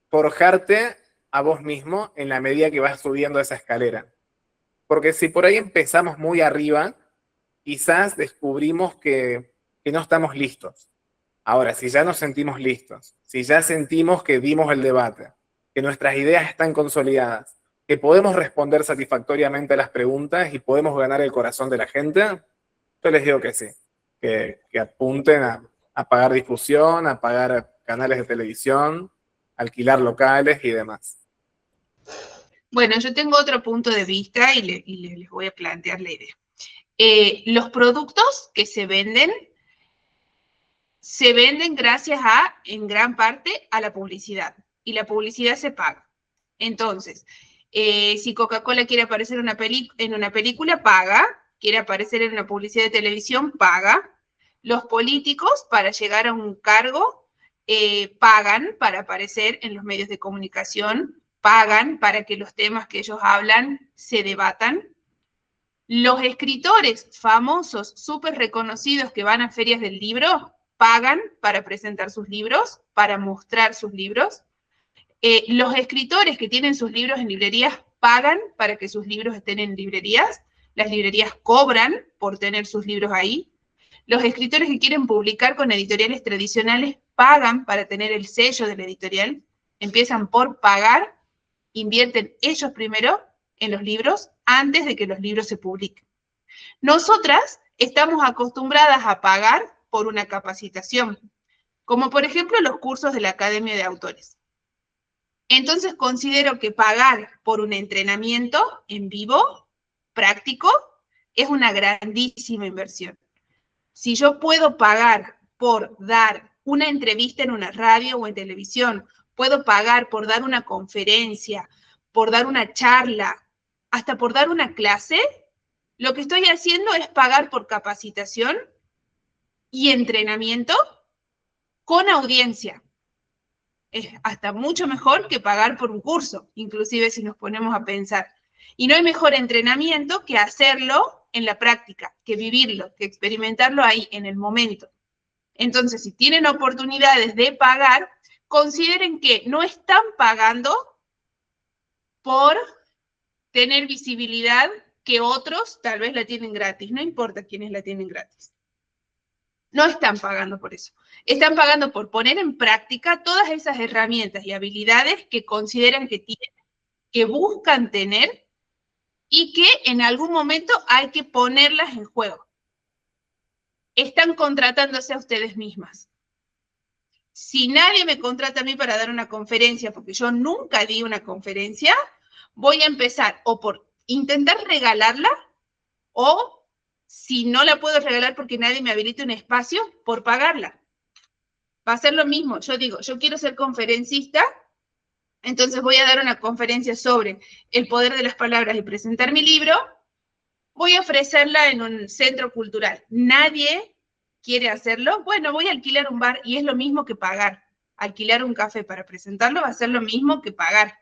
forjarte a vos mismo en la medida que vas subiendo esa escalera. Porque si por ahí empezamos muy arriba, quizás descubrimos que no estamos listos. Ahora, si ya nos sentimos listos, si ya sentimos que dimos el debate, que nuestras ideas están consolidadas, que podemos responder satisfactoriamente a las preguntas y podemos ganar el corazón de la gente, yo les digo que sí, que apunten a pagar difusión, a pagar canales de televisión, alquilar locales y demás. Bueno, yo tengo otro punto de vista y les voy a plantear la idea. Los productos que se venden gracias en gran parte, a la publicidad. Y la publicidad se paga. Entonces, si Coca-Cola quiere aparecer en una película, paga. Quiere aparecer en una publicidad de televisión, paga. Los políticos, para llegar a un cargo, pagan para aparecer en los medios de comunicación, pagan para que los temas que ellos hablan se debatan. Los escritores famosos, súper reconocidos que van a ferias del libro, pagan para presentar sus libros, para mostrar sus libros. Los escritores que tienen sus libros en librerías pagan para que sus libros estén en librerías. Las librerías cobran por tener sus libros ahí. Los escritores que quieren publicar con editoriales tradicionales pagan para tener el sello de la editorial. Empiezan por pagar, invierten ellos primero en los libros antes de que los libros se publiquen. Nosotras estamos acostumbradas a pagar por una capacitación, como por ejemplo los cursos de la Academia de Autores. Entonces considero que pagar por un entrenamiento en vivo, práctico, es una grandísima inversión. Si yo puedo pagar por dar una entrevista en una radio o en televisión, puedo pagar por dar una conferencia, por dar una charla, hasta por dar una clase, lo que estoy haciendo es pagar por capacitación y entrenamiento con audiencia. Es hasta mucho mejor que pagar por un curso, inclusive si nos ponemos a pensar. Y no hay mejor entrenamiento que hacerlo en la práctica, que vivirlo, que experimentarlo ahí, en el momento. Entonces, si tienen oportunidades de pagar, consideren que no están pagando por tener visibilidad que otros tal vez la tienen gratis. No importa quiénes la tienen gratis. No están pagando por eso. Están pagando por poner en práctica todas esas herramientas y habilidades que consideran que tienen, que buscan tener y que en algún momento hay que ponerlas en juego. Están contratándose a ustedes mismas. Si nadie me contrata a mí para dar una conferencia, porque yo nunca di una conferencia, voy a empezar o por intentar regalarla, o si no la puedo regalar porque nadie me habilita un espacio, por pagarla. Va a ser lo mismo. Yo digo, yo quiero ser conferencista, entonces voy a dar una conferencia sobre el poder de las palabras y presentar mi libro, voy a ofrecerla en un centro cultural. Nadie quiere hacerlo, bueno, voy a alquilar un bar y es lo mismo que pagar. Alquilar un café para presentarlo va a ser lo mismo que pagar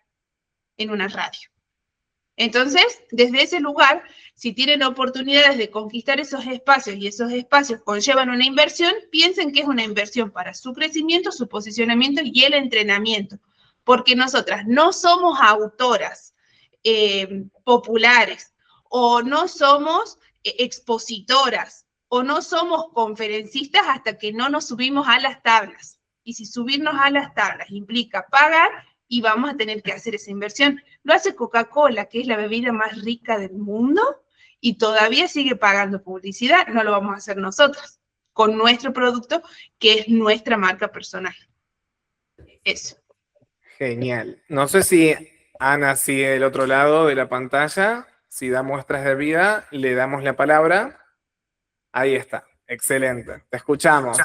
en una radio. Entonces, desde ese lugar, si tienen oportunidades de conquistar esos espacios y esos espacios conllevan una inversión, piensen que es una inversión para su crecimiento, su posicionamiento y el entrenamiento. Porque nosotras no somos autoras populares, o no somos expositoras, o no somos conferencistas hasta que no nos subimos a las tablas. Y si subirnos a las tablas implica pagar, y vamos a tener que hacer esa inversión. Lo hace Coca-Cola, que es la bebida más rica del mundo, y todavía sigue pagando publicidad. No lo vamos a hacer nosotros, con nuestro producto, que es nuestra marca personal. Eso. Genial. No sé si Ana sigue del otro lado de la pantalla. Si da muestras de vida, le damos la palabra. Ahí está. Excelente. Te escuchamos.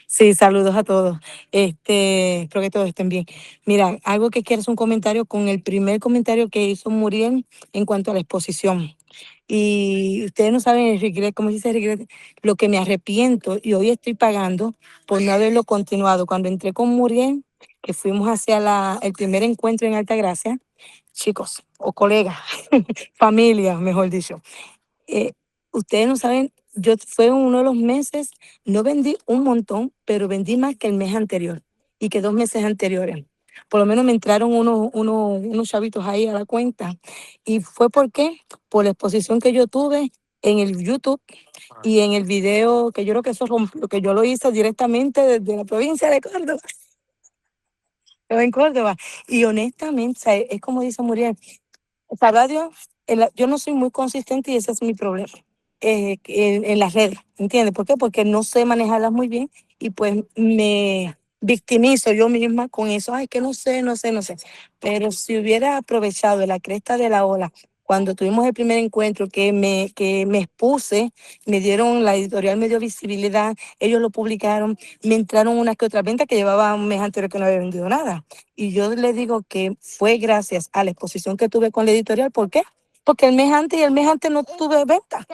Sí, saludos a todos. Espero que todos estén bien. Mira, algo que quiero hacer un comentario con el primer comentario que hizo Muriel en cuanto a la exposición. Y ustedes no saben el regret, como dice regret, lo que me arrepiento y hoy estoy pagando por no haberlo continuado. Cuando entré con Muriel, que fuimos hacia el primer encuentro en Altagracia, chicos o colegas, familia, mejor dicho. Ustedes no saben, fue uno de los meses, no vendí un montón, pero vendí más que el mes anterior y que 2 meses anteriores. Por lo menos me entraron unos chavitos ahí a la cuenta. ¿Y fue por qué? Por la exposición que yo tuve en el YouTube y en el video, que yo creo que eso rompió, que yo lo hice directamente desde la provincia de Córdoba. En Córdoba. Y honestamente, o sea, es como dice Muriel, sabrá Dios, yo no soy muy consistente y ese es mi problema en las redes, ¿entiendes? ¿Por qué? Porque no sé manejarlas muy bien y pues me victimizo yo misma con eso. Ay, que no sé. Pero si hubiera aprovechado de la cresta de la ola, cuando tuvimos el primer encuentro, que me expuse, me dieron, la editorial me dio visibilidad, ellos lo publicaron, me entraron unas que otras ventas que llevaba un mes anterior que no había vendido nada. Y yo le digo que fue gracias a la exposición que tuve con la editorial. ¿Por qué? Porque el mes antes no tuve venta.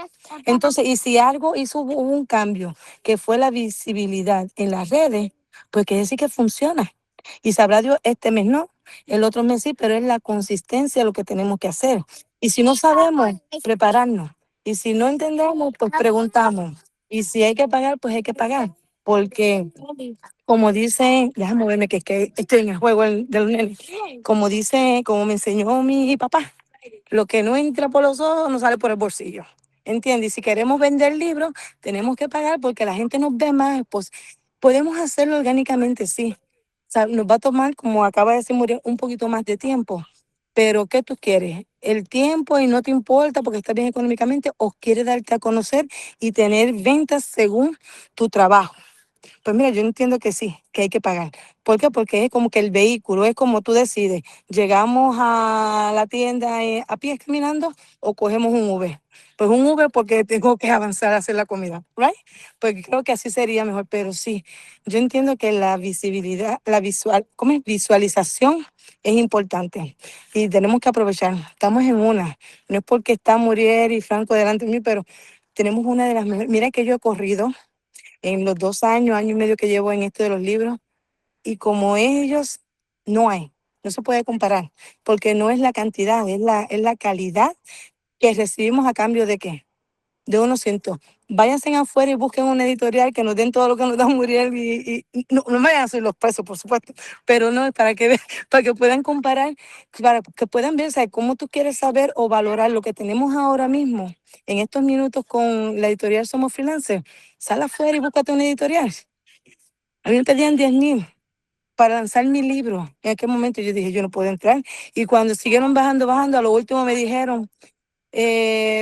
Entonces, y si algo hubo un cambio, que fue la visibilidad en las redes, pues quiere decir que funciona. Y sabrá Dios, este mes no, el otro mes sí, pero es la consistencia lo que tenemos que hacer. Y si no sabemos, prepararnos. Y si no entendemos, pues preguntamos. Y si hay que pagar, pues hay que pagar. Porque, como dice, déjame verme que estoy en el juego del nene. Como me enseñó mi papá, lo que no entra por los ojos no sale por el bolsillo. ¿Entiendes? Y si queremos vender libros, tenemos que pagar porque la gente nos ve más. Pues podemos hacerlo orgánicamente, sí. O sea, nos va a tomar, como acaba de decir Muriel, un poquito más de tiempo. Pero, ¿qué tú quieres? ¿El tiempo y no te importa porque estás bien económicamente o quieres darte a conocer y tener ventas según tu trabajo? Pues mira, yo entiendo que sí, que hay que pagar. ¿Por qué? Porque es como que el vehículo, es como tú decides. ¿Llegamos a la tienda a pie caminando o cogemos un Uber? Pues un Uber porque tengo que avanzar a hacer la comida, ¿right? Pues creo que así sería mejor, pero sí, yo entiendo que la visibilidad, ¿cómo es? Visualización es importante y tenemos que aprovechar. Estamos en una, no es porque está Muriel y Franco delante de mí, pero tenemos una de las mejores. Mira que yo he corrido en los 2 años y medio que llevo en esto de los libros, y como ellos, no se puede comparar, porque no es la cantidad, es la calidad que recibimos a cambio de ¿qué? De unos cientos. Váyanse afuera y busquen una editorial que nos den todo lo que nos da Muriel y no me vayan a hacer los precios, por supuesto, pero no, para que puedan comparar, para que puedan ver, ¿sabes? Cómo tú quieres saber o valorar lo que tenemos ahora mismo, en estos minutos con la editorial Somos Freelancers. Sal afuera y búscate una editorial. A mí me pedían 10,000 para lanzar mi libro. En aquel momento yo dije, yo no puedo entrar. Y cuando siguieron bajando, a lo último me dijeron,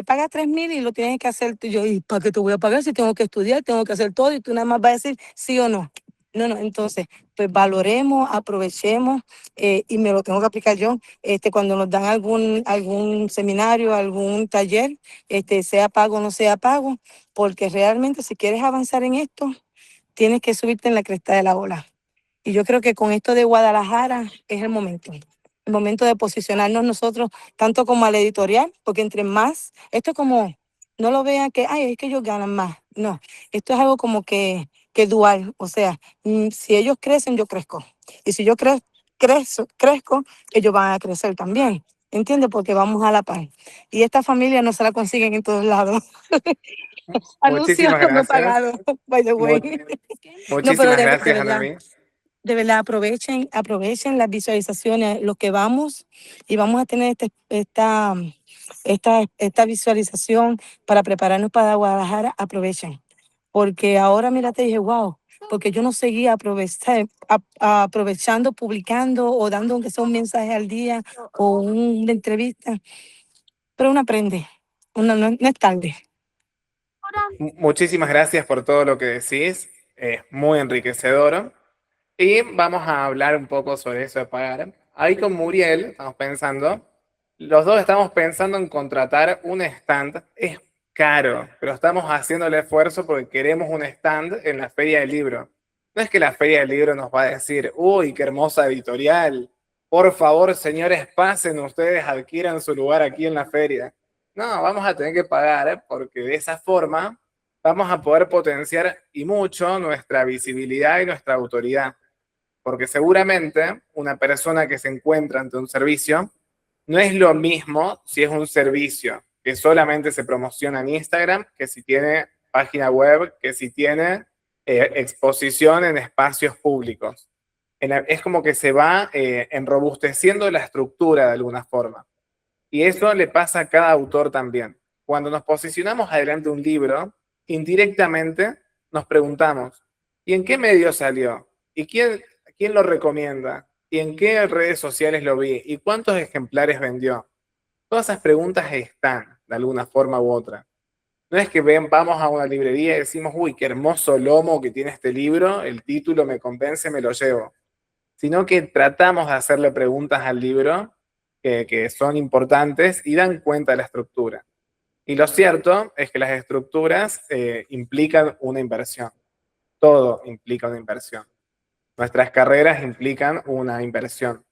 paga 3,000 y lo tienes que hacer tú. Yo, ¿y para qué te voy a pagar si tengo que estudiar, tengo que hacer todo y tú nada más vas a decir sí o no? No, entonces, pues valoremos, aprovechemos y me lo tengo que aplicar yo. Cuando nos dan algún seminario, algún taller, sea pago o no sea pago, porque realmente si quieres avanzar en esto, tienes que subirte en la cresta de la ola. Y yo creo que con esto de Guadalajara es el momento de posicionarnos nosotros, tanto como a la editorial, porque entre más, esto es como, no lo vean que, ay, es que ellos ganan más. No, esto es algo como que dual, o sea, si ellos crecen, yo crezco. Y si yo crezco, ellos van a crecer también. ¿entiendes? Porque vamos a la par. Y esta familia no se la consiguen en todos lados. Anuncio Muchísimas no gracias. pagado, by the way. Mu- No, pero muchísimas gracias, Anami. de verdad, aprovechen las visualizaciones, lo que vamos, y vamos a tener esta visualización para prepararnos para Guadalajara, aprovechen. Porque ahora, mira, te dije, wow, porque yo no seguía aprovechando, publicando o dando aunque sea un mensaje al día o una entrevista, pero uno aprende, no es tarde. Muchísimas gracias por todo lo que decís. Es muy enriquecedor. Y vamos a hablar un poco sobre eso de pagar. Ahí con Muriel estamos pensando, los dos estamos pensando en contratar un stand. Es caro, pero estamos haciendo el esfuerzo porque queremos un stand en la Feria del Libro. No es que la Feria del Libro nos va a decir, uy, qué hermosa editorial. Por favor, señores, pasen ustedes, adquieran su lugar aquí en la feria. No, vamos a tener que pagar porque de esa forma vamos a poder potenciar y mucho nuestra visibilidad y nuestra autoridad. Porque seguramente una persona que se encuentra ante un servicio no es lo mismo si es un servicio que solamente se promociona en Instagram, que si tiene página web, que si tiene exposición en espacios públicos. Es como que se va enrobusteciendo la estructura de alguna forma. Y eso le pasa a cada autor también. Cuando nos posicionamos adelante de un libro, indirectamente nos preguntamos, ¿y en qué medio salió? ¿Y quién lo recomienda? ¿Y en qué redes sociales lo vi? ¿Y cuántos ejemplares vendió? Todas esas preguntas están, de alguna forma u otra. No es que vamos a una librería y decimos, uy, qué hermoso lomo que tiene este libro, el título me convence, me lo llevo. Sino que tratamos de hacerle preguntas al libro que son importantes y dan cuenta de la estructura. Y lo cierto es que las estructuras implican una inversión. Todo implica una inversión. Nuestras carreras implican una inversión.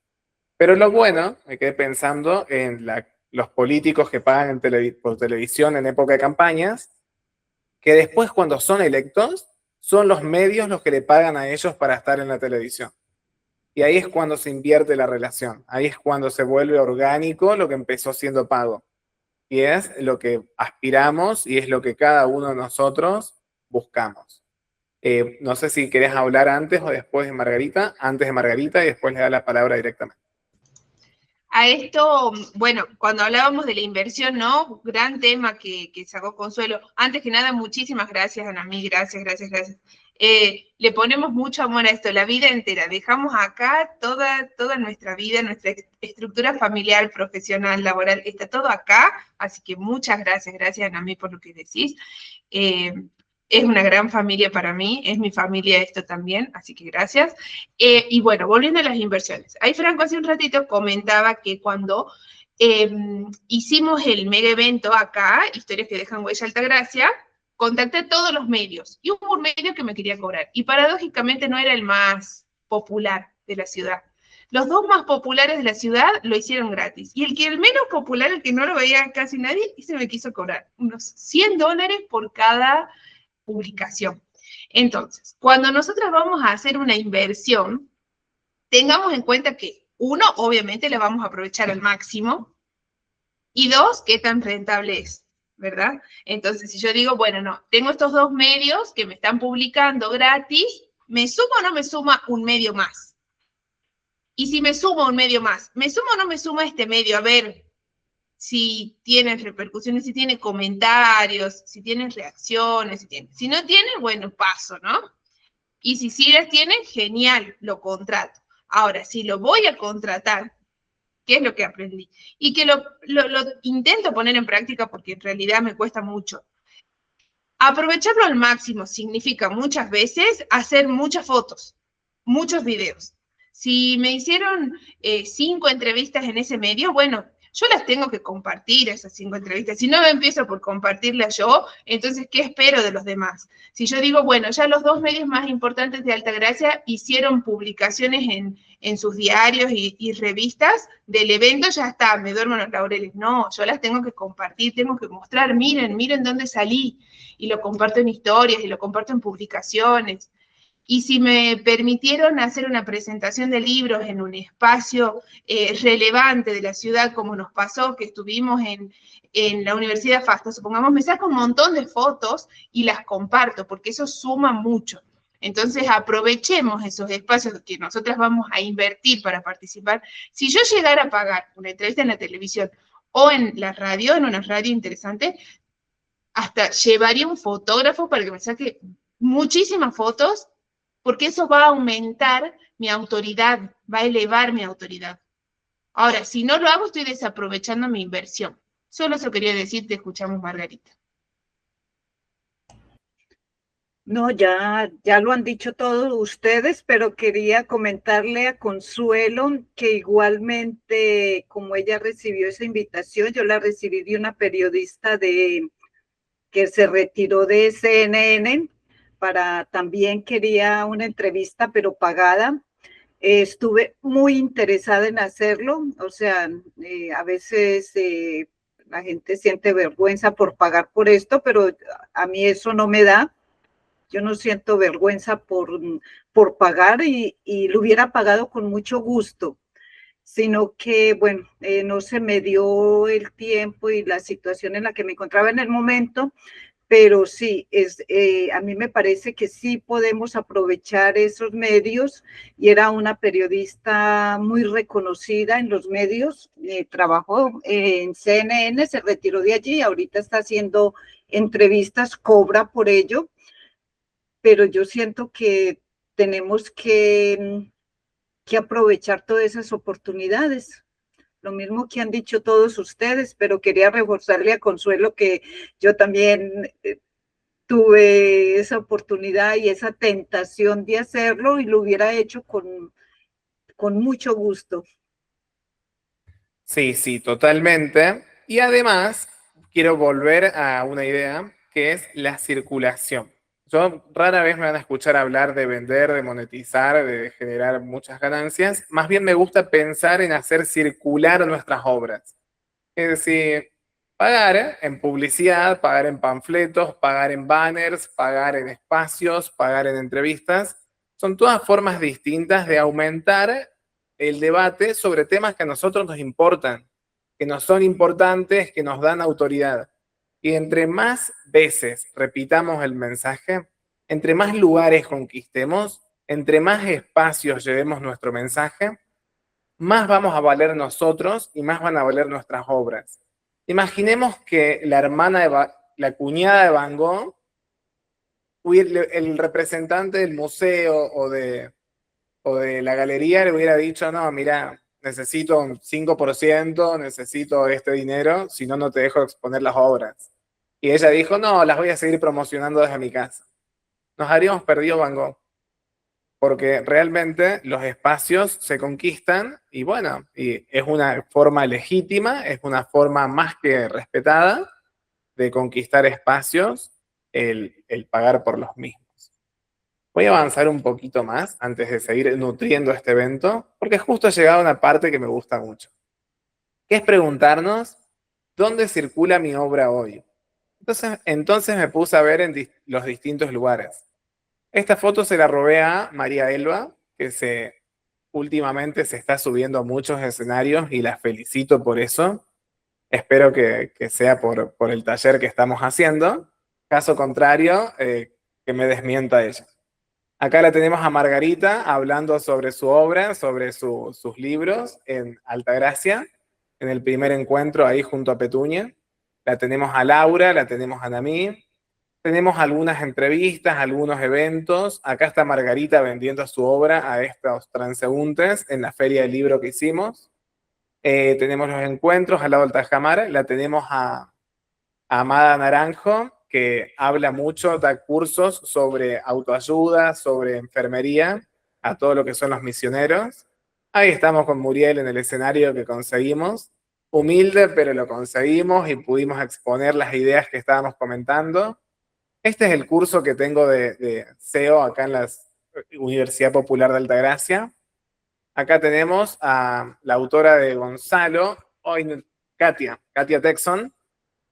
Pero lo bueno, me quedé pensando en los políticos que pagan por televisión en época de campañas, que después cuando son electos, son los medios los que le pagan a ellos para estar en la televisión. Y ahí es cuando se invierte la relación. Ahí es cuando se vuelve orgánico lo que empezó siendo pago. Y es lo que aspiramos y es lo que cada uno de nosotros buscamos. No sé si querés hablar antes o después de Margarita, antes de Margarita y después le da la palabra directamente. A esto, bueno, cuando hablábamos de la inversión, ¿no? Gran tema que sacó Consuelo. Antes que nada, muchísimas gracias, Anami, gracias. Le ponemos mucho amor a esto, la vida entera. Dejamos acá toda nuestra vida, nuestra estructura familiar, profesional, laboral, está todo acá. Así que muchas gracias, Anami, por lo que decís. Es una gran familia para mí, es mi familia esto también, así que gracias. Y bueno, volviendo a las inversiones. Ahí Franco hace un ratito comentaba que cuando hicimos el mega evento acá, Historias que dejan huella Altagracia, contacté a todos los medios y hubo un medio que me quería cobrar y paradójicamente no era el más popular de la ciudad. Los dos más populares de la ciudad lo hicieron gratis y el menos popular, el que no lo veía casi nadie, y se me quiso cobrar unos $100 por cada publicación. Entonces, cuando nosotros vamos a hacer una inversión, tengamos en cuenta que, uno, obviamente la vamos a aprovechar al máximo, y dos, qué tan rentable es, ¿verdad? Entonces, si yo digo, bueno, no, tengo estos dos medios que me están publicando gratis, ¿me suma o no me suma un medio más? Y si me suma un medio más, ¿me suma o no me suma este medio? A ver, si tienen repercusiones, si tiene comentarios, si tienen reacciones, si no tiene, bueno, paso, ¿no? Y si sí las tienen, genial, lo contrato. Ahora, si lo voy a contratar, ¿qué es lo que aprendí? Y que lo intento poner en práctica porque en realidad me cuesta mucho. Aprovecharlo al máximo significa muchas veces hacer muchas fotos, muchos videos. Si me hicieron 5 entrevistas en ese medio, bueno, yo las tengo que compartir, esas 5 entrevistas. Si no empiezo por compartirlas yo, entonces, ¿qué espero de los demás? Si yo digo, bueno, ya los 2 medios más importantes de Altagracia hicieron publicaciones en sus diarios y revistas del evento, ya está, me duermo en los laureles. No, yo las tengo que compartir, tengo que mostrar, miren dónde salí. Y lo comparto en historias, y lo comparto en publicaciones. Y si me permitieron hacer una presentación de libros en un espacio relevante de la ciudad, como nos pasó que estuvimos en la Universidad FASTA, supongamos, me saco un montón de fotos y las comparto, porque eso suma mucho. Entonces aprovechemos esos espacios que nosotras vamos a invertir para participar. Si yo llegara a pagar una entrevista en la televisión o en la radio, en una radio interesante, hasta llevaría un fotógrafo para que me saque muchísimas fotos, porque eso va a aumentar mi autoridad, va a elevar mi autoridad. Ahora, si no lo hago, estoy desaprovechando mi inversión. Solo eso quería decir, te escuchamos, Margarita. No, ya lo han dicho todos ustedes, pero quería comentarle a Consuelo que igualmente, como ella recibió esa invitación, yo la recibí de una periodista que se retiró de CNN, también quería una entrevista, pero pagada. Estuve muy interesada en hacerlo, o sea, a veces la gente siente vergüenza por pagar por esto, pero a mí eso no me da. Yo no siento vergüenza por pagar y lo hubiera pagado con mucho gusto, sino que, bueno, no se me dio el tiempo y la situación en la que me encontraba en el momento, pero sí, a mí me parece que sí podemos aprovechar esos medios y era una periodista muy reconocida en los medios, trabajó en CNN, se retiró de allí, ahorita está haciendo entrevistas, cobra por ello, pero yo siento que tenemos que aprovechar todas esas oportunidades. Lo mismo que han dicho todos ustedes, pero quería reforzarle a Consuelo que yo también tuve esa oportunidad y esa tentación de hacerlo y lo hubiera hecho con mucho gusto. Sí, sí, totalmente. Y además, quiero volver a una idea que es la circulación. Yo rara vez me van a escuchar hablar de vender, de monetizar, de generar muchas ganancias. Más bien me gusta pensar en hacer circular nuestras obras. Es decir, pagar en publicidad, pagar en panfletos, pagar en banners, pagar en espacios, pagar en entrevistas. Son todas formas distintas de aumentar el debate sobre temas que a nosotros nos importan, que nos son importantes, que nos dan autoridad. Y entre más veces repitamos el mensaje, entre más lugares conquistemos, entre más espacios llevemos nuestro mensaje, más vamos a valer nosotros y más van a valer nuestras obras. Imaginemos que la cuñada de Van Gogh, el representante del museo o de la galería le hubiera dicho, no, mira, necesito un 5%, necesito este dinero, si no, no te dejo exponer las obras. Y ella dijo, no, las voy a seguir promocionando desde mi casa. Nos habríamos perdido Van Gogh, porque realmente los espacios se conquistan y bueno, y es una forma legítima, es una forma más que respetada de conquistar espacios, el pagar por los mismos. Voy a avanzar un poquito más antes de seguir nutriendo este evento, porque justo ha llegado una parte que me gusta mucho, que es preguntarnos, ¿dónde circula mi obra hoy? Entonces me puse a ver en los distintos lugares. Esta foto se la robé a María Elba, que últimamente se está subiendo a muchos escenarios y la felicito por eso. Espero que sea por el taller que estamos haciendo. Caso contrario, que me desmienta ella. Acá la tenemos a Margarita hablando sobre su obra, sobre sus libros en Altagracia, en el primer encuentro ahí junto a Petunia. La tenemos a Laura, la tenemos a Namí. Tenemos algunas entrevistas, algunos eventos. Acá está Margarita vendiendo su obra a estos transeúntes en la feria del libro que hicimos. Tenemos los encuentros al lado del Tajamar. La tenemos a Amada Naranjo, que habla mucho, da cursos sobre autoayuda, sobre enfermería, a todo lo que son los misioneros. Ahí estamos con Muriel en el escenario que conseguimos. Humilde, pero lo conseguimos y pudimos exponer las ideas que estábamos comentando. Este es el curso que tengo de SEO acá en la Universidad Popular de Altagracia. Acá tenemos a la autora de Gonzalo, Katia Texon,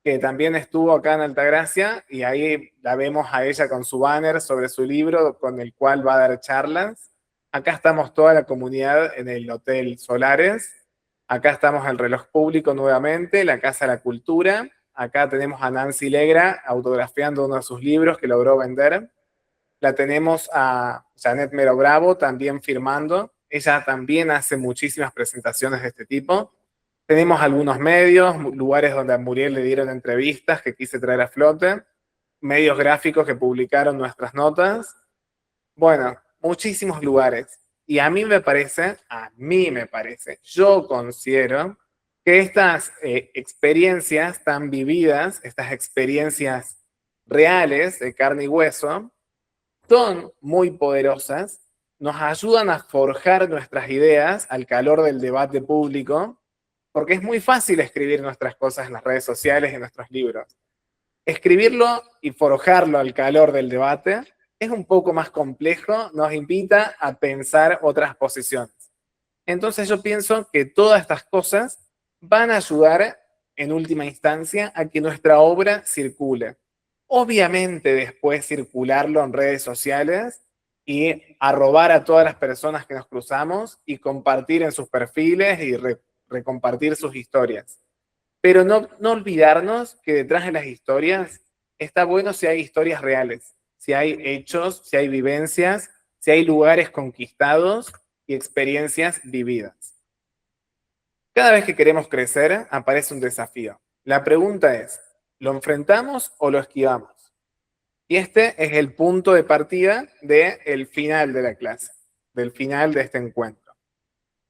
que también estuvo acá en Altagracia, y ahí la vemos a ella con su banner sobre su libro, con el cual va a dar charlas. Acá estamos toda la comunidad en el Hotel Solares. Acá estamos en el Reloj Público nuevamente, la Casa de la Cultura. Acá tenemos a Nancy Legra autografiando uno de sus libros que logró vender. La tenemos a Janet Mero Bravo también firmando. Ella también hace muchísimas presentaciones de este tipo. Tenemos algunos medios, lugares donde a Muriel le dieron entrevistas que quise traer a flote, medios gráficos que publicaron nuestras notas. Bueno, muchísimos lugares. Y a mí me parece, yo considero que estas experiencias tan vividas, estas experiencias reales de carne y hueso, son muy poderosas, nos ayudan a forjar nuestras ideas al calor del debate público, porque es muy fácil escribir nuestras cosas en las redes sociales y en nuestros libros. Escribirlo y forjarlo al calor del debate es un poco más complejo, nos invita a pensar otras posiciones. Entonces yo pienso que todas estas cosas van a ayudar en última instancia a que nuestra obra circule. Obviamente después circularlo en redes sociales y arrobar a todas las personas que nos cruzamos y compartir en sus perfiles y recompartir sus historias. Pero no olvidarnos que detrás de las historias está bueno si hay historias reales, si hay hechos, si hay vivencias, si hay lugares conquistados y experiencias vividas. Cada vez que queremos crecer, aparece un desafío. La pregunta es, ¿lo enfrentamos o lo esquivamos? Y este es el punto de partida del final de la clase, del final de este encuentro,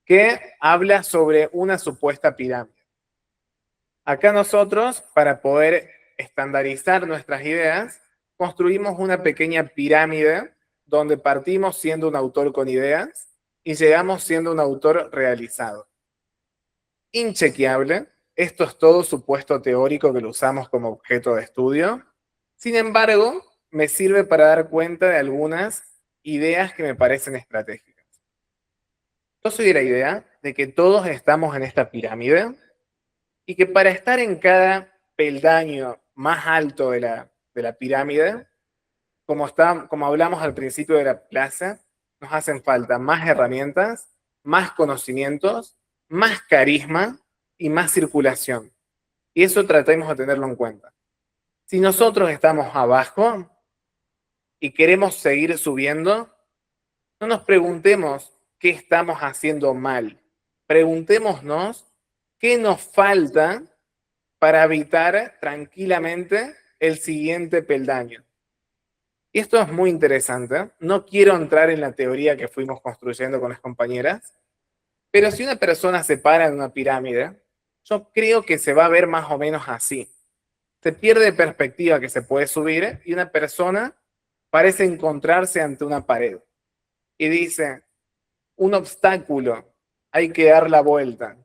que habla sobre una supuesta pirámide. Acá nosotros, para poder estandarizar nuestras ideas, construimos una pequeña pirámide donde partimos siendo un autor con ideas y llegamos siendo un autor realizado. Inchequeable, esto es todo supuesto teórico que lo usamos como objeto de estudio. Sin embargo, me sirve para dar cuenta de algunas ideas que me parecen estratégicas. Yo soy de la idea de que todos estamos en esta pirámide y que para estar en cada peldaño más alto de la pirámide, como hablamos al principio de la clase, nos hacen falta más herramientas, más conocimientos, más carisma y más circulación. Y eso tratemos de tenerlo en cuenta. Si nosotros estamos abajo y queremos seguir subiendo, no nos preguntemos qué estamos haciendo mal. Preguntémonos qué nos falta para habitar tranquilamente el siguiente peldaño. Y esto es muy interesante. No quiero entrar en la teoría que fuimos construyendo con las compañeras, pero si una persona se para en una pirámide, yo creo que se va a ver más o menos así. Se pierde perspectiva que se puede subir y una persona parece encontrarse ante una pared. Y dice, un obstáculo, hay que dar la vuelta.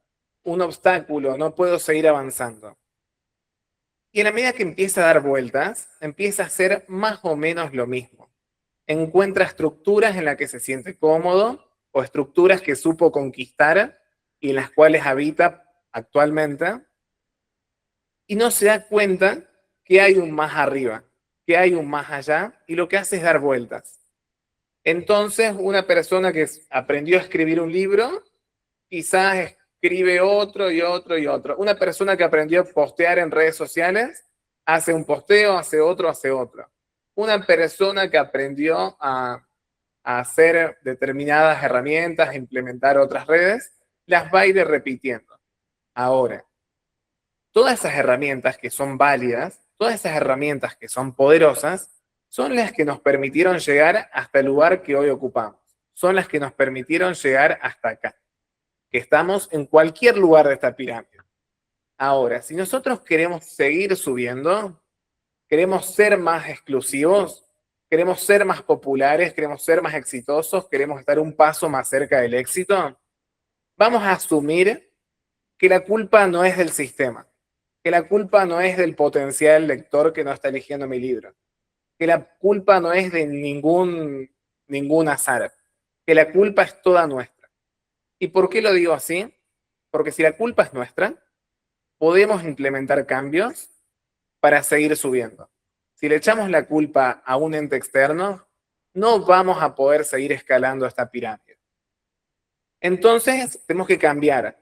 Un obstáculo, no puedo seguir avanzando. Y en la medida que empieza a dar vueltas, empieza a hacer más o menos lo mismo. Encuentra estructuras en las que se siente cómodo o estructuras que supo conquistar y en las cuales habita actualmente y no se da cuenta que hay un más arriba, que hay un más allá y lo que hace es dar vueltas. Entonces, una persona que aprendió a escribir un libro, quizás escribe otro y otro y otro. Una persona que aprendió a postear en redes sociales, hace un posteo, hace otro, hace otro. Una persona que aprendió a hacer determinadas herramientas, a implementar otras redes, las va a ir repitiendo. Ahora, todas esas herramientas que son válidas, todas esas herramientas que son poderosas, son las que nos permitieron llegar hasta el lugar que hoy ocupamos. Son las que nos permitieron llegar hasta acá. Que estamos en cualquier lugar de esta pirámide. Ahora, si nosotros queremos seguir subiendo, queremos ser más exclusivos, queremos ser más populares, queremos ser más exitosos, queremos estar un paso más cerca del éxito, vamos a asumir que la culpa no es del sistema, que la culpa no es del potencial lector que no está eligiendo mi libro, que la culpa no es de ningún azar, que la culpa es toda nuestra. ¿Y por qué lo digo así? Porque si la culpa es nuestra, podemos implementar cambios para seguir subiendo. Si le echamos la culpa a un ente externo, no vamos a poder seguir escalando esta pirámide. Entonces, tenemos que cambiar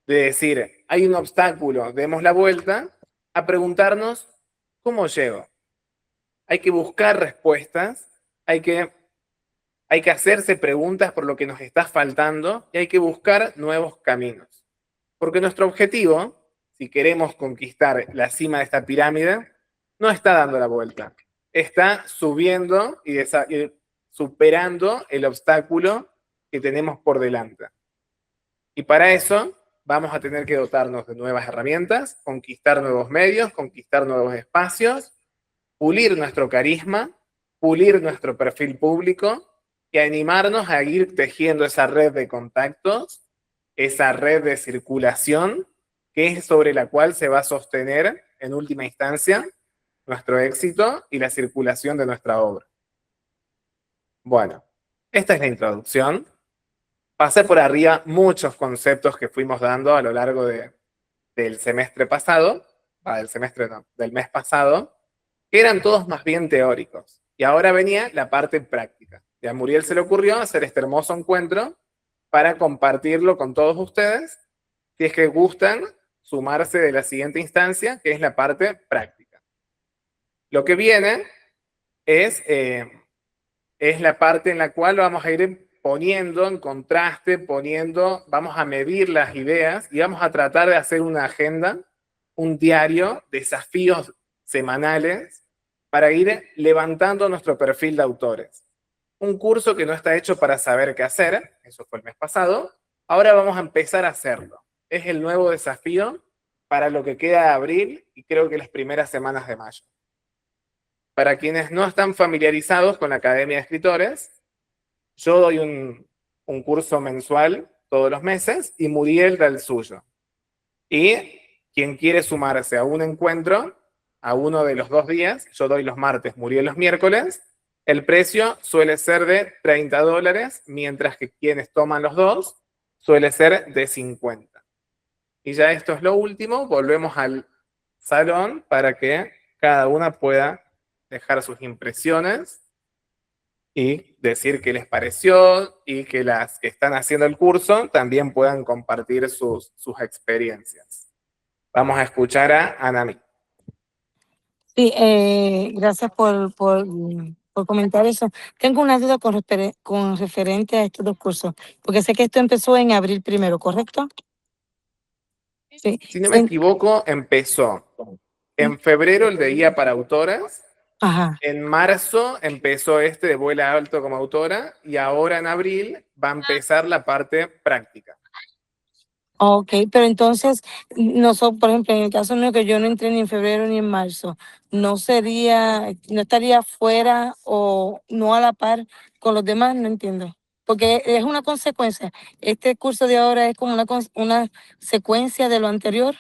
de decir, hay un obstáculo, demos la vuelta, a preguntarnos, ¿cómo llego? Hay que buscar respuestas, hay que hacerse preguntas por lo que nos está faltando y hay que buscar nuevos caminos. Porque nuestro objetivo, si queremos conquistar la cima de esta pirámide, no está dando la vuelta. Está subiendo y superando el obstáculo que tenemos por delante. Y para eso vamos a tener que dotarnos de nuevas herramientas, conquistar nuevos medios, conquistar nuevos espacios, pulir nuestro carisma, pulir nuestro perfil público y animarnos a ir tejiendo esa red de contactos, esa red de circulación, que es sobre la cual se va a sostener, en última instancia, nuestro éxito y la circulación de nuestra obra. Bueno, esta es la introducción. Pasé por arriba muchos conceptos que fuimos dando a lo largo del semestre pasado, del mes pasado, que eran todos más bien teóricos. Y ahora venía la parte práctica. Y a Muriel se le ocurrió hacer este hermoso encuentro para compartirlo con todos ustedes, si es que gustan sumarse de la siguiente instancia, que es la parte práctica. Lo que viene es la parte en la cual vamos a ir poniendo en contraste, vamos a medir las ideas y vamos a tratar de hacer una agenda, un diario, desafíos semanales para ir levantando nuestro perfil de autores. Un curso que no está hecho para saber qué hacer, eso fue el mes pasado, ahora vamos a empezar a hacerlo. Es el nuevo desafío para lo que queda de abril y creo que las primeras semanas de mayo. Para quienes no están familiarizados con la Academia de Escritores, yo doy un curso mensual todos los meses y Muriel da el suyo. Y quien quiere sumarse a un encuentro, a uno de los 2 días, yo doy los martes, Muriel los miércoles, el precio suele ser de $30, mientras que quienes toman los 2 suele ser de 50. Y ya esto es lo último, volvemos al salón para que cada una pueda dejar sus impresiones y decir qué les pareció y que las que están haciendo el curso también puedan compartir sus experiencias. Vamos a escuchar a Anami. Sí, gracias por comentar eso. Tengo una duda con referente a estos 2 cursos, porque sé que esto empezó en abril 1, ¿correcto? Sí. Si no me equivoco, empezó en febrero el de guía para autoras. Ajá. En marzo empezó este de Vuela Alto como autora y ahora en abril va a empezar la parte práctica. Ok, pero entonces, nosotros, por ejemplo, en el caso mío que yo no entré ni en febrero ni en marzo, no estaría fuera o no a la par con los demás, no entiendo. Porque es una consecuencia. Este curso de ahora es como una secuencia de lo anterior.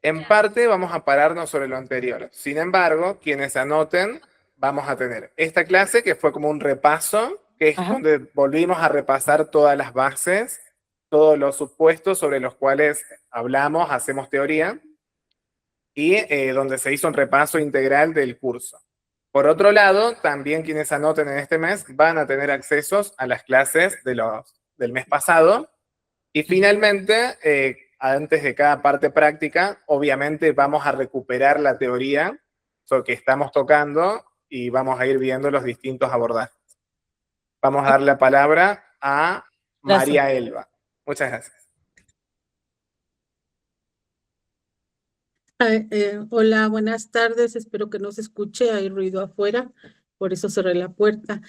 En parte vamos a pararnos sobre lo anterior. Sin embargo, quienes anoten, vamos a tener esta clase que fue como un repaso, que es donde volvimos a repasar todas las bases, todos los supuestos sobre los cuales hablamos, hacemos teoría, y donde se hizo un repaso integral del curso. Por otro lado, también quienes anoten en este mes van a tener accesos a las clases del mes pasado. Y finalmente, antes de cada parte práctica, obviamente vamos a recuperar la teoría que estamos tocando y vamos a ir viendo los distintos abordajes. Vamos a dar la palabra a María Elba. Muchas gracias. Hola, buenas tardes. Espero que no se escuche. Hay ruido afuera, por eso cerré la puerta.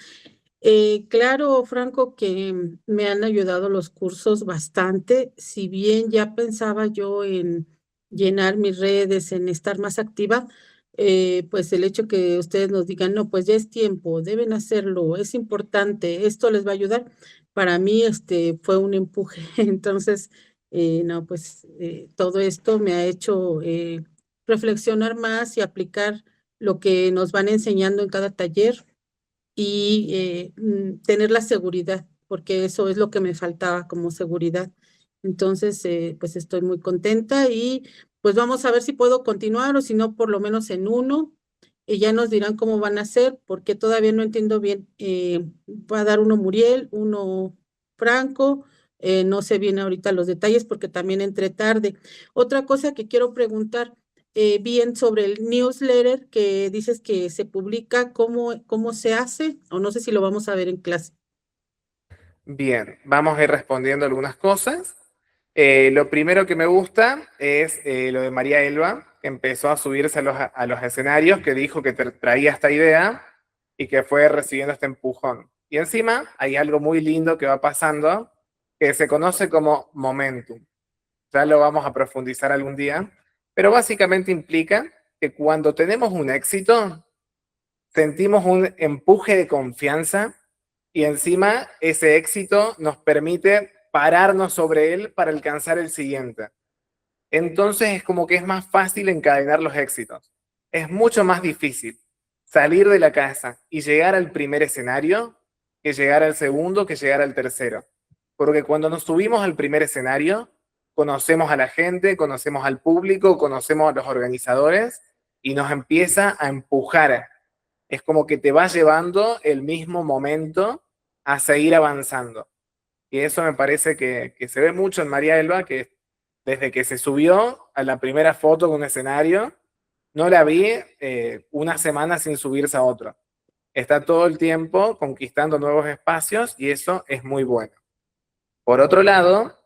Claro, Franco, que me han ayudado los cursos bastante. Si bien ya pensaba yo en llenar mis redes, en estar más activa, pues el hecho que ustedes nos digan, no, pues ya es tiempo, deben hacerlo, es importante, esto les va a ayudar. Para mí, fue un empuje. Entonces, no, pues todo esto me ha hecho reflexionar más y aplicar lo que nos van enseñando en cada taller y tener la seguridad, porque eso es lo que me faltaba como seguridad. Entonces, pues estoy muy contenta y pues vamos a ver si puedo continuar o si no, por lo menos en uno. Y ya nos dirán cómo van a hacer, porque todavía no entiendo bien. Va a dar uno Muriel, uno Franco. No sé bien ahorita los detalles porque también entré tarde. Otra cosa que quiero preguntar, bien sobre el newsletter que dices que se publica, ¿cómo se hace? O no sé si lo vamos a ver en clase. Bien, vamos a ir respondiendo algunas cosas. Lo primero que me gusta es lo de María Elba, que empezó a subirse a los escenarios, que dijo que traía esta idea y que fue recibiendo este empujón. Y encima hay algo muy lindo que va pasando, que se conoce como momentum. Ya lo vamos a profundizar algún día, pero básicamente implica que cuando tenemos un éxito, sentimos un empuje de confianza y encima ese éxito nos permite pararnos sobre él para alcanzar el siguiente. Entonces es como que es más fácil encadenar los éxitos. Es mucho más difícil salir de la casa y llegar al primer escenario que llegar al segundo, que llegar al tercero. Porque cuando nos subimos al primer escenario, conocemos a la gente, conocemos al público, conocemos a los organizadores y nos empieza a empujar. Es como que te va llevando el mismo momento a seguir avanzando. Y eso me parece que se ve mucho en María Elba, que desde que se subió a la primera foto de un escenario, no la vi una semana sin subirse a otro. Está todo el tiempo conquistando nuevos espacios y eso es muy bueno. Por otro lado,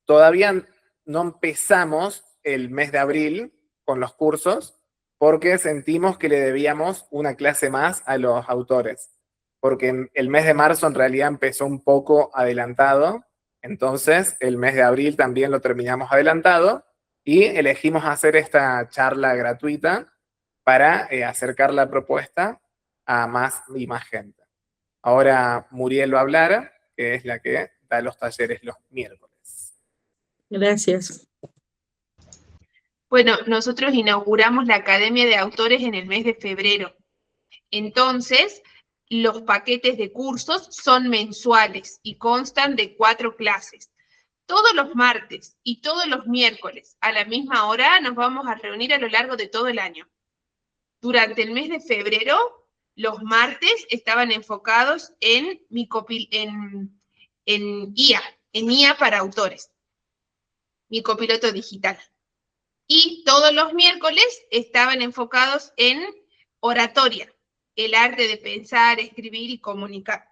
todavía no empezamos el mes de abril con los cursos porque sentimos que le debíamos una clase más a los autores, porque el mes de marzo en realidad empezó un poco adelantado, entonces el mes de abril también lo terminamos adelantado y elegimos hacer esta charla gratuita para acercar la propuesta a más y más gente. Ahora Muriel va a hablar, que es la que da los talleres los miércoles. Gracias. Bueno, nosotros inauguramos la Academia de Autores en el mes de febrero. Entonces, los paquetes de cursos son mensuales y constan de 4 clases. Todos los martes y todos los miércoles a la misma hora nos vamos a reunir a lo largo de todo el año. Durante el mes de febrero, los martes estaban enfocados en IA para autores, mi copiloto digital. Y todos los miércoles estaban enfocados en oratoria, el arte de pensar, escribir y comunicar.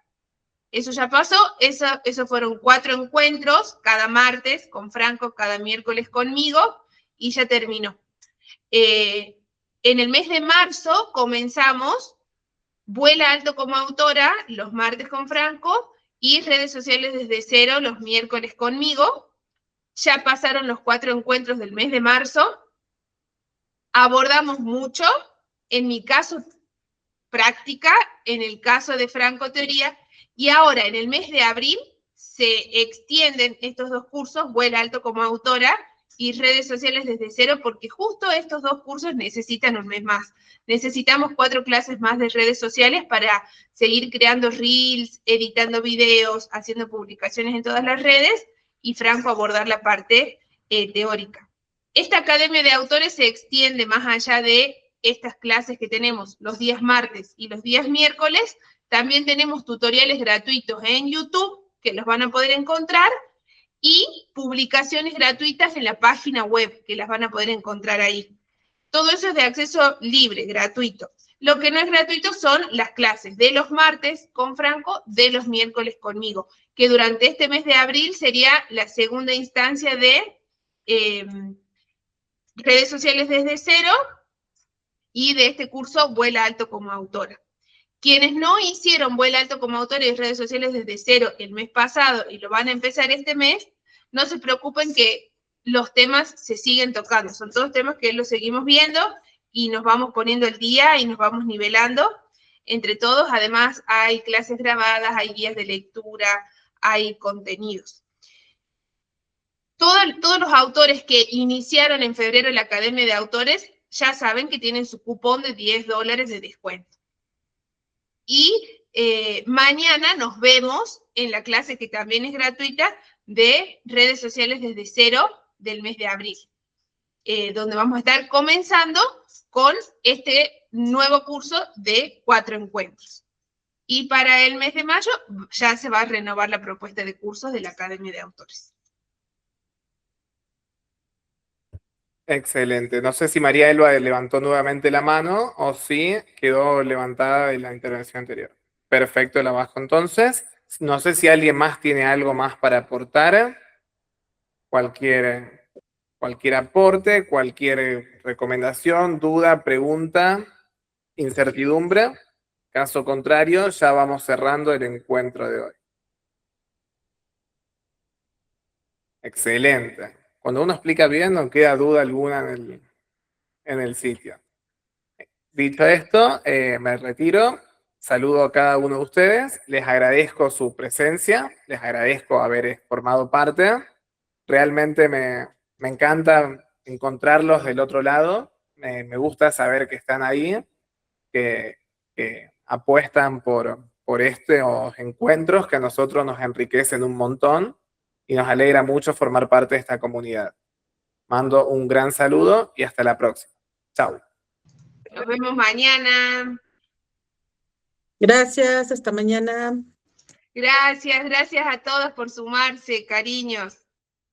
Eso ya pasó, eso fueron 4 encuentros, cada martes con Franco, cada miércoles conmigo, y ya terminó. En el mes de marzo comenzamos Vuela Alto como autora, los martes con Franco, y redes sociales desde cero, los miércoles conmigo. Ya pasaron los 4 encuentros del mes de marzo. Abordamos mucho, en mi caso práctica, en el caso de Franco teoría, y ahora en el mes de abril se extienden estos 2 cursos, Vuela Alto como autora y redes sociales desde cero, porque justo estos 2 cursos necesitan un mes más. Necesitamos 4 clases más de redes sociales para seguir creando reels, editando videos, haciendo publicaciones en todas las redes, y Franco abordar la parte teórica. Esta Academia de Autores se extiende más allá de estas clases que tenemos los días martes y los días miércoles. También tenemos tutoriales gratuitos en YouTube, que los van a poder encontrar, y publicaciones gratuitas en la página web, que las van a poder encontrar ahí. Todo eso es de acceso libre, gratuito. Lo que no es gratuito son las clases de los martes con Franco, de los miércoles conmigo, que durante este mes de abril sería la segunda instancia de redes sociales desde cero y de este curso Vuela Alto como autora. Quienes no hicieron Vuela Alto como autora y redes sociales desde cero el mes pasado y lo van a empezar este mes, no se preocupen que los temas se siguen tocando. Son todos temas que los seguimos viendo y nos vamos poniendo al día y nos vamos nivelando entre todos. Además, hay clases grabadas, hay guías de lectura, hay contenidos. Todos los autores que iniciaron en febrero la Academia de Autores ya saben que tienen su cupón de $10 de descuento. Y mañana nos vemos en la clase que también es gratuita de redes sociales desde cero del mes de abril, donde vamos a estar comenzando con este nuevo curso de 4 encuentros. Y para el mes de mayo ya se va a renovar la propuesta de cursos de la Academia de Autores. Excelente. No sé si María Elba levantó nuevamente la mano o si quedó levantada en la intervención anterior. Perfecto, la bajo entonces. No sé si alguien más tiene algo más para aportar. Cualquier aporte, cualquier recomendación, duda, pregunta, incertidumbre. Caso contrario, ya vamos cerrando el encuentro de hoy. Excelente. Cuando uno explica bien, no queda duda alguna en el sitio. Dicho esto, me retiro. Saludo a cada uno de ustedes. Les agradezco su presencia. Les agradezco haber formado parte. Realmente me encanta encontrarlos del otro lado. Me gusta saber que están ahí, que apuestan por estos encuentros que a nosotros nos enriquecen un montón y nos alegra mucho formar parte de esta comunidad. Mando un gran saludo y hasta la próxima. Chao. Nos vemos mañana. Gracias, hasta mañana. Gracias a todos por sumarse, cariños.